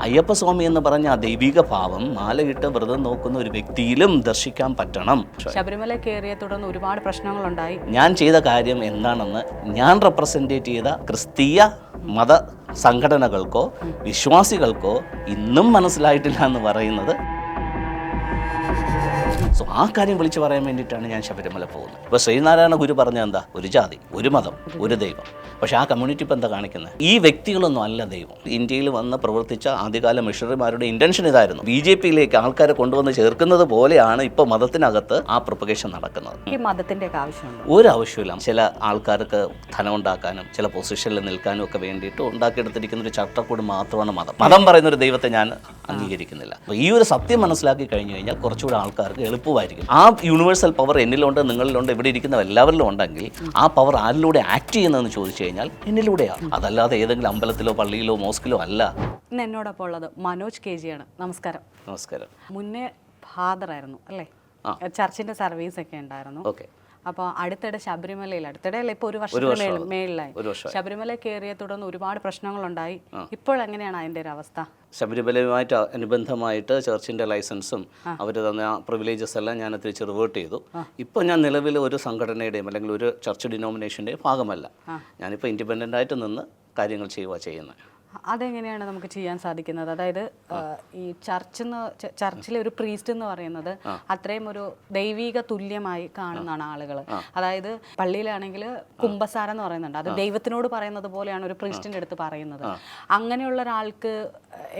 അയ്യപ്പസ്വാമി എന്ന് പറഞ്ഞ ആ ദൈവിക ഭാവം മാലയിട്ട് വ്രതം നോക്കുന്ന ഒരു വ്യക്തിയിലും ദർശിക്കാൻ പറ്റണം. ശബരിമല കയറിയെ തുടർന്ന് ഒരുപാട് പ്രശ്നങ്ങളുണ്ടായി. ഞാൻ ചെയ്ത കാര്യം എന്താണെന്ന് ഞാൻ റെപ്രസെൻറ്റേറ്റ് ചെയ്ത ക്രിസ്തീയ മത സംഘടനകൾക്കോ വിശ്വാസികൾക്കോ ഇന്നും മനസ്സിലായിട്ടില്ല എന്ന് പറയുന്നത്. സോ ആ കാര്യം വിളിച്ചു പറയാൻ വേണ്ടിയിട്ടാണ് ഞാൻ ശബരിമല പോകുന്നത്. ഇപ്പോൾ ശ്രീനാരായണ ഗുരു പറഞ്ഞ എന്താ, ഒരു ജാതി, ഒരു മതം, ഒരു ദൈവം. പക്ഷേ ആ കമ്മ്യൂണിറ്റി ഇപ്പം എന്താ കാണിക്കുന്നത്? ഈ വ്യക്തികളൊന്നും അല്ല ദൈവം. ഇന്ത്യയിൽ വന്ന് പ്രവർത്തിച്ച ആദ്യകാല മിഷണറിമാരുടെ ഇൻറ്റൻഷൻ ഇതായിരുന്നു. BJP-യിലേക്ക് ആൾക്കാരെ കൊണ്ടുവന്ന് ചേർക്കുന്നത് പോലെയാണ് ഇപ്പോൾ മതത്തിനകത്ത് ആ പ്രൊപ്പഗേഷൻ നടക്കുന്നത്. ഈ മതത്തിൻ്റെ ആവശ്യമുണ്ട്? ഒരു ആവശ്യമില്ല. ചില ആൾക്കാർക്ക് ധനം ഉണ്ടാക്കാനും ചില പൊസിഷനിൽ നിൽക്കാനും ഒക്കെ വേണ്ടിയിട്ട് ഉണ്ടാക്കിയെടുത്തിരിക്കുന്ന ഒരു ചട്ടക്കൂട് മാത്രമാണ് മതം. മതം പറയുന്ന ഒരു ദൈവത്തെ ഞാൻ അംഗീകരിക്കുന്നില്ല. അപ്പോൾ ഈ ഒരു സത്യം മനസ്സിലാക്കി കഴിഞ്ഞു കഴിഞ്ഞാൽ കുറച്ചുകൂടെ ആൾക്കാർക്ക് എളുപ്പമായിരിക്കും. ആ യൂണിവേഴ്സൽ പവർ എന്നിലുണ്ട്, നിങ്ങളിലുണ്ട്, ഇവിടെ ഇരിക്കുന്ന എല്ലാവരിലും ഉണ്ടെങ്കിൽ ആ പവർ ആരിലൂടെ ആക്ട് ചെയ്യുന്നതെന്ന് ചോദിച്ചു കഴിഞ്ഞാൽ എന്നിലൂടെയാണ്. അതല്ലാതെ ഏതെങ്കിലും അമ്പലത്തിലോ പള്ളിയിലോ മോസ്കിലോ അല്ല. ഇന്ന് എന്നോടൊപ്പം ഉള്ളത് മനോജ് KG ആണ്. നമസ്കാരം. നമസ്കാരം. മുന്നേ ഫാദറായിരുന്നു അല്ലേ? ചർച്ചിൻ്റെ സർവീസ് ഒക്കെ ഉണ്ടായിരുന്നു. ഓക്കെ. അപ്പോൾ അടുത്തിടെ ശബരിമലയിൽ, അടുത്തിടെയല്ല, ഇപ്പോൾ ഒരു വർഷത്തിന് മേളിലായി ശബരിമല കയറിയെ തുടർന്ന് ഒരുപാട് പ്രശ്നങ്ങളുണ്ടായി. ഇപ്പോഴെങ്ങനെയാണ് അതിൻ്റെ ഒരു അവസ്ഥ? ശബരിമലയുമായിട്ട് അനുബന്ധമായിട്ട് ചർച്ചിൻ്റെ ലൈസൻസും അവർ തന്ന പ്രിവിലേജസ് എല്ലാം ഞാൻ തിരിച്ച് റിവേർട്ട് ചെയ്തു. ഇപ്പോൾ ഞാൻ നിലവിൽ ഒരു സംഘടനയുടെയും അല്ലെങ്കിൽ ഒരു ചർച്ച് ഡിനോമിനേഷൻ്റെയും ഭാഗമല്ല. ഞാനിപ്പോൾ ഇൻഡിപെൻഡൻ്റ് ആയിട്ട് നിന്ന് കാര്യങ്ങൾ ചെയ്യുന്നത്. അതെങ്ങനെയാണ് നമുക്ക് ചെയ്യാൻ സാധിക്കുന്നത്? അതായത് ഈ ചർച്ചിലെ ഒരു പ്രീസ്റ്റ് എന്ന് പറയുന്നത് അത്രയും ഒരു ദൈവിക തുല്യമായി കാണുന്നതാണ് ആളുകൾ. അതായത് പള്ളിയിലാണെങ്കിൽ കുംഭസാരം എന്ന് പറയുന്നുണ്ട്, അത് ദൈവത്തിനോട് പറയുന്നത് പോലെയാണ് ഒരു പ്രീസ്റ്റിൻ്റെ അടുത്ത് പറയുന്നത്. അങ്ങനെയുള്ള ഒരാൾക്ക്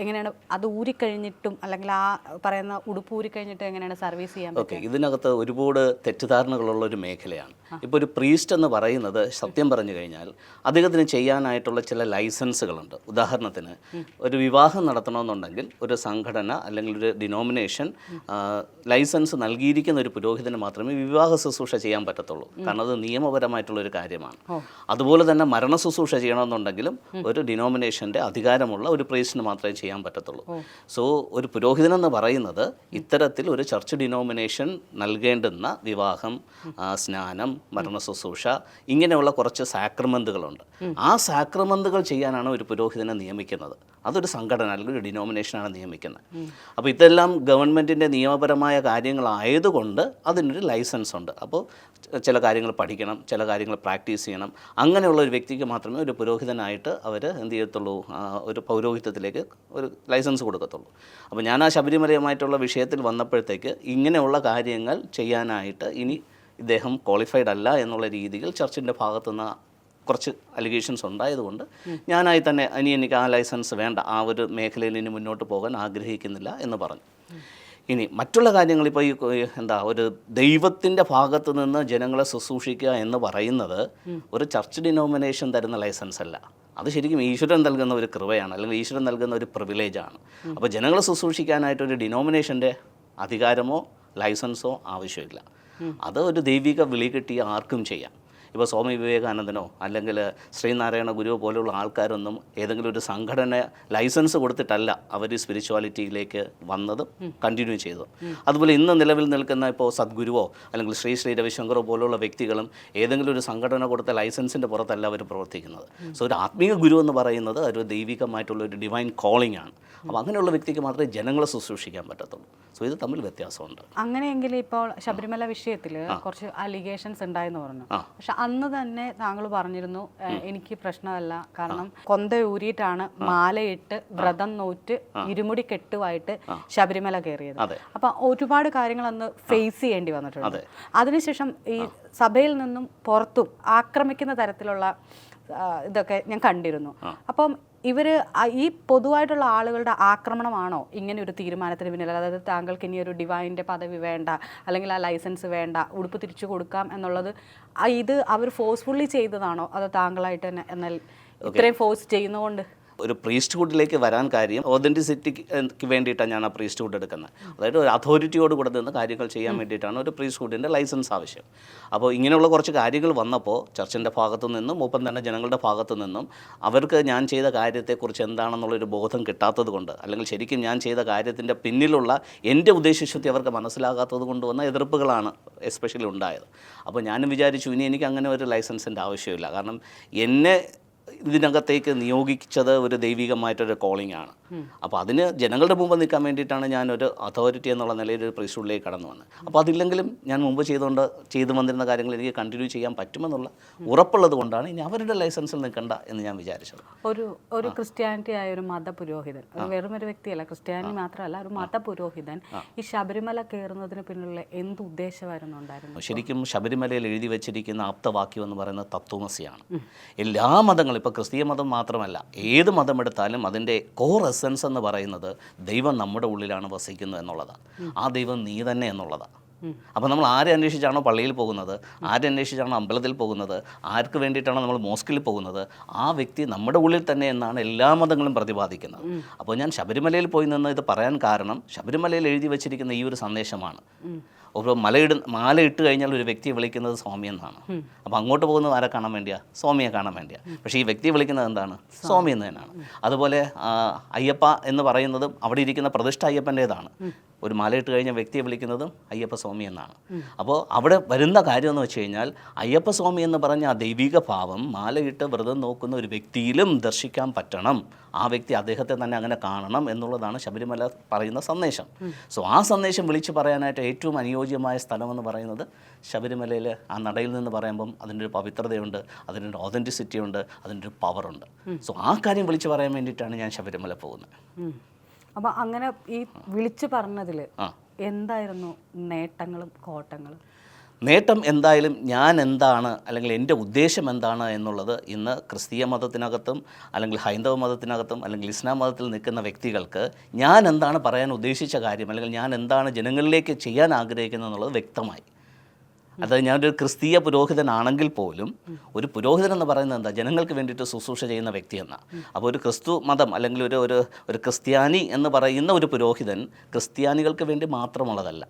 എങ്ങനെയാണ് അത് ഊരിക്കഴിഞ്ഞിട്ടും അല്ലെങ്കിൽ ആ പറയുന്ന ഉടുപ്പ് ഊരിക്കഴിഞ്ഞിട്ട് എങ്ങനെയാണ് സർവീസ് ചെയ്യാൻ പറ്റുക? ഇതിനകത്ത് ഒരുപാട് തെറ്റിദ്ധാരണകളുള്ള ഒരു മേഖലയാണ്. ഇപ്പോൾ ഒരു പ്രീസ്റ്റ് എന്ന് പറയുന്നത് സത്യം പറഞ്ഞു കഴിഞ്ഞാൽ അദ്ദേഹത്തിന് ചെയ്യാനായിട്ടുള്ള ചില ലൈസൻസുകളുണ്ട്. ഉദാഹരണത്തിന് ഒരു വിവാഹം നടത്തണമെന്നുണ്ടെങ്കിൽ ഒരു സംഘടന അല്ലെങ്കിൽ ഒരു ഡിനോമിനേഷൻ ലൈസൻസ് നൽകിയിരിക്കുന്ന ഒരു പുരോഹിതന് മാത്രമേ വിവാഹ ശുശ്രൂഷ ചെയ്യാൻ പറ്റത്തുള്ളൂ. കാരണം അത് നിയമപരമായിട്ടുള്ളൊരു കാര്യമാണ്. അതുപോലെ തന്നെ മരണ ശുശ്രൂഷ ചെയ്യണമെന്നുണ്ടെങ്കിലും ഒരു ഡിനോമിനേഷൻ്റെ അധികാരമുള്ള ഒരു പ്രീസ്റ്റിന് മാത്രമേ ചെയ്യാൻ പറ്റത്തുള്ളൂ. സോ ഒരു പുരോഹിതനെന്ന് പറയുന്നത് ഇത്തരത്തിൽ ഒരു ചർച്ച് ഡിനോമിനേഷൻ നൽകേണ്ടുന്ന വിവാഹം, സ്നാനം, മരണ ശുശ്രൂഷ, ഇങ്ങനെയുള്ള കുറച്ച് സാക്രമെന്റുകളുണ്ട്. ആ സാക്രമെന്റുകൾ ചെയ്യാനാണ് ഒരു പുരോഹിതനെ നിയമിക്കുന്നത്. അതൊരു സംഘടന അല്ലെങ്കിൽ ഒരു ഡിനോമിനേഷനാണ് നിയമിക്കുന്നത്. അപ്പോൾ ഇതെല്ലാം ഗവൺമെൻറ്റിൻ്റെ നിയമപരമായ കാര്യങ്ങളായതുകൊണ്ട് അതിനൊരു ലൈസൻസ് ഉണ്ട്. അപ്പോൾ ചില കാര്യങ്ങൾ പഠിക്കണം, ചില കാര്യങ്ങൾ പ്രാക്ടീസ് ചെയ്യണം. അങ്ങനെയുള്ള ഒരു വ്യക്തിക്ക് മാത്രമേ ഒരു പുരോഹിതനായിട്ട് അവർ എന്ത് ചെയ്യത്തുള്ളൂ, ഒരു പൗരോഹിത്യത്തിലേക്ക് ഒരു ലൈസൻസ് കൊടുക്കത്തുള്ളൂ. അപ്പോൾ ഞാൻ ആ ശബരിമലയുമായിട്ടുള്ള വിഷയത്തിൽ വന്നപ്പോഴത്തേക്ക് ഇങ്ങനെയുള്ള കാര്യങ്ങൾ ചെയ്യാനായിട്ട് ഇനി ഇദ്ദേഹം ക്വാളിഫൈഡ് അല്ല എന്നുള്ള രീതിയിൽ ചർച്ചിൻ്റെ ഭാഗത്തുനിന്ന് കുറച്ച് അലിഗേഷൻസ് ഉണ്ടായതുകൊണ്ട് ഞാനായി തന്നെ എനിക്ക് ആ ലൈസൻസ് വേണ്ട, ആ ഒരു മേഖലയിൽ ഇനി മുന്നോട്ട് പോകാൻ ആഗ്രഹിക്കുന്നില്ല എന്ന് പറഞ്ഞു. ഇനി മറ്റുള്ള കാര്യങ്ങൾ ഇപ്പോൾ ഈ ഒരു ദൈവത്തിൻ്റെ ഭാഗത്ത് നിന്ന് ജനങ്ങളെ ശുശ്രൂഷിക്കുക എന്ന് പറയുന്നത് ഒരു ചർച്ച് ഡിനോമിനേഷൻ തരുന്ന ലൈസൻസ് അല്ല. അത് ശരിക്കും ഈശ്വരൻ നൽകുന്ന ഒരു കൃപയാണ്, അല്ലെങ്കിൽ ഈശ്വരൻ നൽകുന്ന ഒരു പ്രിവിലേജാണ്. അപ്പോൾ ജനങ്ങളെ ശുശ്രൂഷിക്കാനായിട്ടൊരു ഡിനോമിനേഷൻ്റെ അധികാരമോ ലൈസൻസോ ആവശ്യമില്ല. അത് ഒരു ദൈവിക വിളി കിട്ടിയ ആർക്കും ചെയ്യാം. ഇപ്പോൾ സ്വാമി വിവേകാനന്ദനോ അല്ലെങ്കിൽ ശ്രീനാരായണ ഗുരുവോ പോലെയുള്ള ആൾക്കാരൊന്നും ഏതെങ്കിലും ഒരു സംഘടന ലൈസൻസ് കൊടുത്തിട്ടല്ല അവർ സ്പിരിച്വാലിറ്റിയിലേക്ക് വന്നതും കണ്ടിന്യൂ ചെയ്തതും. അതുപോലെ ഇന്ന് നിലവിൽ നിൽക്കുന്ന ഇപ്പോൾ സദ്ഗുരുവോ അല്ലെങ്കിൽ ശ്രീ രവിശങ്കറോ പോലുള്ള വ്യക്തികളും ഏതെങ്കിലും ഒരു സംഘടന കൊടുത്ത ലൈസൻസിൻ്റെ പുറത്തല്ല അവർ പ്രവർത്തിക്കുന്നത്. സോ ഒരു ആത്മീയ ഗുരു എന്ന് പറയുന്നത് ഒരു ദൈവികമായിട്ടുള്ള ഒരു ഡിവൈൻ കോളിംഗ് ആണ്. അപ്പോൾ അങ്ങനെയുള്ള വ്യക്തിക്ക് മാത്രമേ ജനങ്ങളെ ശുശ്രൂഷിക്കാൻ പറ്റത്തുള്ളൂ. സോ ഇത് തമ്മിൽ വ്യത്യാസമുണ്ട്. അങ്ങനെയെങ്കിൽ ഇപ്പോൾ ശബരിമല വിഷയത്തിൽ കുറച്ച് അലിഗേഷൻസ് ഉണ്ടായെന്ന് പറഞ്ഞു. പക്ഷെ അന്ന് തന്നെ താങ്കൾ പറഞ്ഞിരുന്നു എനിക്ക് പ്രശ്നമല്ല, കാരണം കൊന്ത ഊരിയിട്ടാണ് മാലയിട്ട് വ്രതം നോറ്റ് ഇരുമുടി കെട്ടുമായിട്ട് ശബരിമല കയറിയത്. അപ്പൊ ഒരുപാട് കാര്യങ്ങൾ അന്ന് ഫേസ് ചെയ്യേണ്ടി വന്നിട്ടുണ്ട്. അതിനുശേഷം ഈ സഭയിൽ നിന്നും പുറത്തും ആക്രമിക്കുന്ന തരത്തിലുള്ള ഇതൊക്കെ ഞാൻ കണ്ടിരുന്നു. അപ്പം ഇവർ ഈ പൊതുവായിട്ടുള്ള ആളുകളുടെ ആക്രമണമാണോ ഇങ്ങനെ ഒരു തീരുമാനത്തിന് പിന്നിൽ? അതായത് താങ്കൾക്ക് ഇനി ഒരു ഡിവൈൻ്റെ പദവി വേണ്ട, അല്ലെങ്കിൽ ആ ലൈസൻസ് വേണ്ട, ഉടുപ്പ് തിരിച്ചു കൊടുക്കാം എന്നുള്ളത് ഇത് അവർ ഫോഴ്സ്ഫുള്ളി ചെയ്തതാണോ അതോ താങ്കളായിട്ട് തന്നെ എന്നാൽ ഇത്രയും ഫോഴ്സ് ചെയ്യുന്നതുകൊണ്ട്? ഒരു പ്രീസ്റ്റ്ഹുഡിലേക്ക് വരാൻ കാര്യം ഒതൻറ്റിസിറ്റിക്ക് വേണ്ടിയിട്ടാണ് ഞാൻ ആ പ്രീസ്റ്റ്ഹുഡ് എടുക്കുന്നത്. അതായത് ഒരു അതോറിറ്റിയോട് കൂടെ നിന്ന് കാര്യങ്ങൾ ചെയ്യാൻ വേണ്ടിയിട്ടാണ് ഒരു പ്രീസ്റ്റ്ഹുഡിൻ്റെ ലൈസൻസ് ആവശ്യം. അപ്പോൾ ഇങ്ങനെയുള്ള കുറച്ച് കാര്യങ്ങൾ വന്നപ്പോൾ ചർച്ചിൻ്റെ ഭാഗത്തു നിന്നും ഒപ്പം തന്നെ ജനങ്ങളുടെ ഭാഗത്തു നിന്നും അവർക്ക് ഞാൻ ചെയ്ത കാര്യത്തെക്കുറിച്ച് എന്താണെന്നുള്ളൊരു ബോധം കിട്ടാത്തത് കൊണ്ട്, അല്ലെങ്കിൽ ശരിക്കും ഞാൻ ചെയ്ത കാര്യത്തിൻ്റെ പിന്നിലുള്ള എൻ്റെ ഉദ്ദേശശുദ്ധി അവർക്ക് മനസ്സിലാകാത്തത് കൊണ്ട് വന്ന എതിർപ്പുകളാണ് എസ്പെഷ്യലി ഉണ്ടായത്. അപ്പോൾ ഞാനും വിചാരിച്ചു ഇനി എനിക്ക് അങ്ങനെ ഒരു ലൈസൻസിൻ്റെ ആവശ്യമില്ല. കാരണം എന്നെ ഇതിനകത്തേക്ക് നിയോഗിച്ചത് ഒരു ദൈവികമായിട്ടൊരു കോളിംഗ് ആണ്. അപ്പോൾ അതിന് ജനങ്ങളുടെ മുമ്പ് നിൽക്കാൻ വേണ്ടിയിട്ടാണ് ഞാനൊരു അതോറിറ്റി എന്നുള്ള നിലയിൽ ഒരു പ്രീസ്റ്റ്ഹുഡിലേക്ക് കടന്നു വന്നത്. അപ്പോൾ അതില്ലെങ്കിലും ഞാൻ മുമ്പ് ചെയ്തു വന്നിരുന്ന കാര്യങ്ങൾ എനിക്ക് കണ്ടിന്യൂ ചെയ്യാൻ പറ്റുമെന്നുള്ള ഉറപ്പുള്ളത് കൊണ്ടാണ് ഇനി അവരുടെ ലൈസൻസിൽ നിൽക്കണ്ട എന്ന് ഞാൻ വിചാരിച്ചത്. ഒരു ക്രിസ്ത്യാനിറ്റി ആയ ഒരു മതപുരോഹിതൻ, വെറും ഒരു വ്യക്തിയല്ല, ക്രിസ്ത്യാനി മാത്രമല്ല, ഒരു മതപുരോഹിതൻ ഈ ശബരിമല കയറുന്നതിന് പിന്നിലുള്ള എന്ത് ഉദ്ദേശമായിരുന്നു ഉണ്ടായിരുന്നു? ശരിക്കും ശബരിമലയിൽ എഴുതി വെച്ചിരിക്കുന്ന ആപ്തവാക്യം എന്ന് പറയുന്നത് തത്വമസിയാണ്. എല്ലാ മതങ്ങളും, ഇപ്പോൾ ക്രിസ്തീയ മതം മാത്രമല്ല, ഏത് മതം എടുത്താലും അതിൻ്റെ കോർ എസൻസ് എന്ന് പറയുന്നത് ദൈവം നമ്മുടെ ഉള്ളിലാണ് വസിക്കുന്നത് എന്നുള്ളതാണ്. ആ ദൈവം നീ തന്നെ എന്നുള്ളതാണ്. അപ്പോൾ നമ്മൾ ആരെ അന്വേഷിച്ചാണോ പള്ളിയിൽ പോകുന്നത്, ആരെ അന്വേഷിച്ചാണോ അമ്പലത്തിൽ പോകുന്നത്, ആർക്ക് വേണ്ടിയിട്ടാണോ നമ്മൾ മോസ്കിൽ പോകുന്നത്, ആ വ്യക്തി നമ്മുടെ ഉള്ളിൽ തന്നെ എന്നാണ് എല്ലാ മതങ്ങളും പ്രതിപാദിക്കുന്നത്. അപ്പോൾ ഞാൻ ശബരിമലയിൽ പോയി നിന്ന് ഇത് പറയാൻ കാരണം ശബരിമലയിൽ എഴുതി വച്ചിരിക്കുന്ന ഈ ഒരു സന്ദേശമാണ്. അപ്പോൾ മാല ഇട്ട് കഴിഞ്ഞാൽ ഒരു വ്യക്തിയെ വിളിക്കുന്നത് സ്വാമി എന്നാണ്. അപ്പോൾ അങ്ങോട്ട് പോകുന്നത് ആരെ കാണാൻ വേണ്ടിയാണ്? സ്വാമിയെ കാണാൻ വേണ്ടിയാണ്. പക്ഷേ ഈ വ്യക്തിയെ വിളിക്കുന്നത് എന്താണ്? സ്വാമി എന്ന് തന്നെയാണ്. അതുപോലെ അയ്യപ്പ എന്ന് പറയുന്നതും അവിടെ ഇരിക്കുന്ന പ്രതിഷ്ഠ അയ്യപ്പൻ്റേതാണ്. ഒരു മാലയിട്ട് കഴിഞ്ഞ വ്യക്തിയെ വിളിക്കുന്നതും അയ്യപ്പ സ്വാമി എന്നാണ്. അപ്പോൾ അവിടെ വരുന്ന കാര്യം എന്ന് വെച്ച് കഴിഞ്ഞാൽ അയ്യപ്പ സ്വാമി എന്ന് പറഞ്ഞ ആ ദൈവിക ഭാവം മാലയിട്ട് വ്രതം നോക്കുന്ന ഒരു വ്യക്തിയിലും ദർശിക്കാൻ പറ്റണം. ആ വ്യക്തി അദ്ദേഹത്തെ തന്നെ അങ്ങനെ കാണണം എന്നുള്ളതാണ് ശബരിമല പറയുന്ന സന്ദേശം. സോ ആ സന്ദേശം വിളിച്ചു പറയാനായിട്ട് ഏറ്റവും അനുയോജ്യമായ സ്ഥലമെന്ന് പറയുന്നത് ശബരിമലയിൽ ആ നടയിൽ നിന്ന് പറയുമ്പം അതിൻ്റെ ഒരു പവിത്രതയുണ്ട്, അതിൻ്റെ ഒരു ഓതൻറ്റിസിറ്റി ഉണ്ട്, അതിൻ്റെ ഒരു പവറുണ്ട്. സോ ആ കാര്യം വിളിച്ചു പറയാൻ വേണ്ടിയിട്ടാണ് ഞാൻ ശബരിമല പോകുന്നത്. അപ്പോൾ അങ്ങനെ ഈ വിളിച്ചു പറഞ്ഞതിൽ എന്തായിരുന്നു നേട്ടങ്ങളും കോട്ടങ്ങളും? നേട്ടം എന്തായാലും ഞാൻ എന്താണ് അല്ലെങ്കിൽ എൻ്റെ ഉദ്ദേശം എന്താണ് എന്നുള്ളത് ഇന്ന് ക്രിസ്തീയ മതത്തിനകത്തും അല്ലെങ്കിൽ ഹൈന്ദവ മതത്തിനകത്തും അല്ലെങ്കിൽ ഇസ്ലാം മതത്തിൽ നിൽക്കുന്ന വ്യക്തികൾക്ക് ഞാൻ എന്താണ് പറയാൻ ഉദ്ദേശിച്ച കാര്യം അല്ലെങ്കിൽ ഞാൻ എന്താണ് ജനങ്ങളിലേക്ക് ചെയ്യാൻ ആഗ്രഹിക്കുന്നത് എന്നുള്ളത് വ്യക്തമായി. അതായത് ഞാനൊരു ക്രിസ്തീയ പുരോഹിതനാണെങ്കിൽ പോലും ഒരു പുരോഹിതൻ എന്ന് പറയുന്നത് എന്താ? ജനങ്ങൾക്ക് വേണ്ടിയിട്ട് ശുശ്രൂഷ ചെയ്യുന്ന വ്യക്തി എന്നാണ്. അപ്പോൾ ഒരു ക്രിസ്തു മതം അല്ലെങ്കിൽ ഒരു ക്രിസ്ത്യാനി എന്ന് പറയുന്ന ഒരു പുരോഹിതൻ ക്രിസ്ത്യാനികൾക്ക് വേണ്ടി മാത്രമുള്ളതല്ല,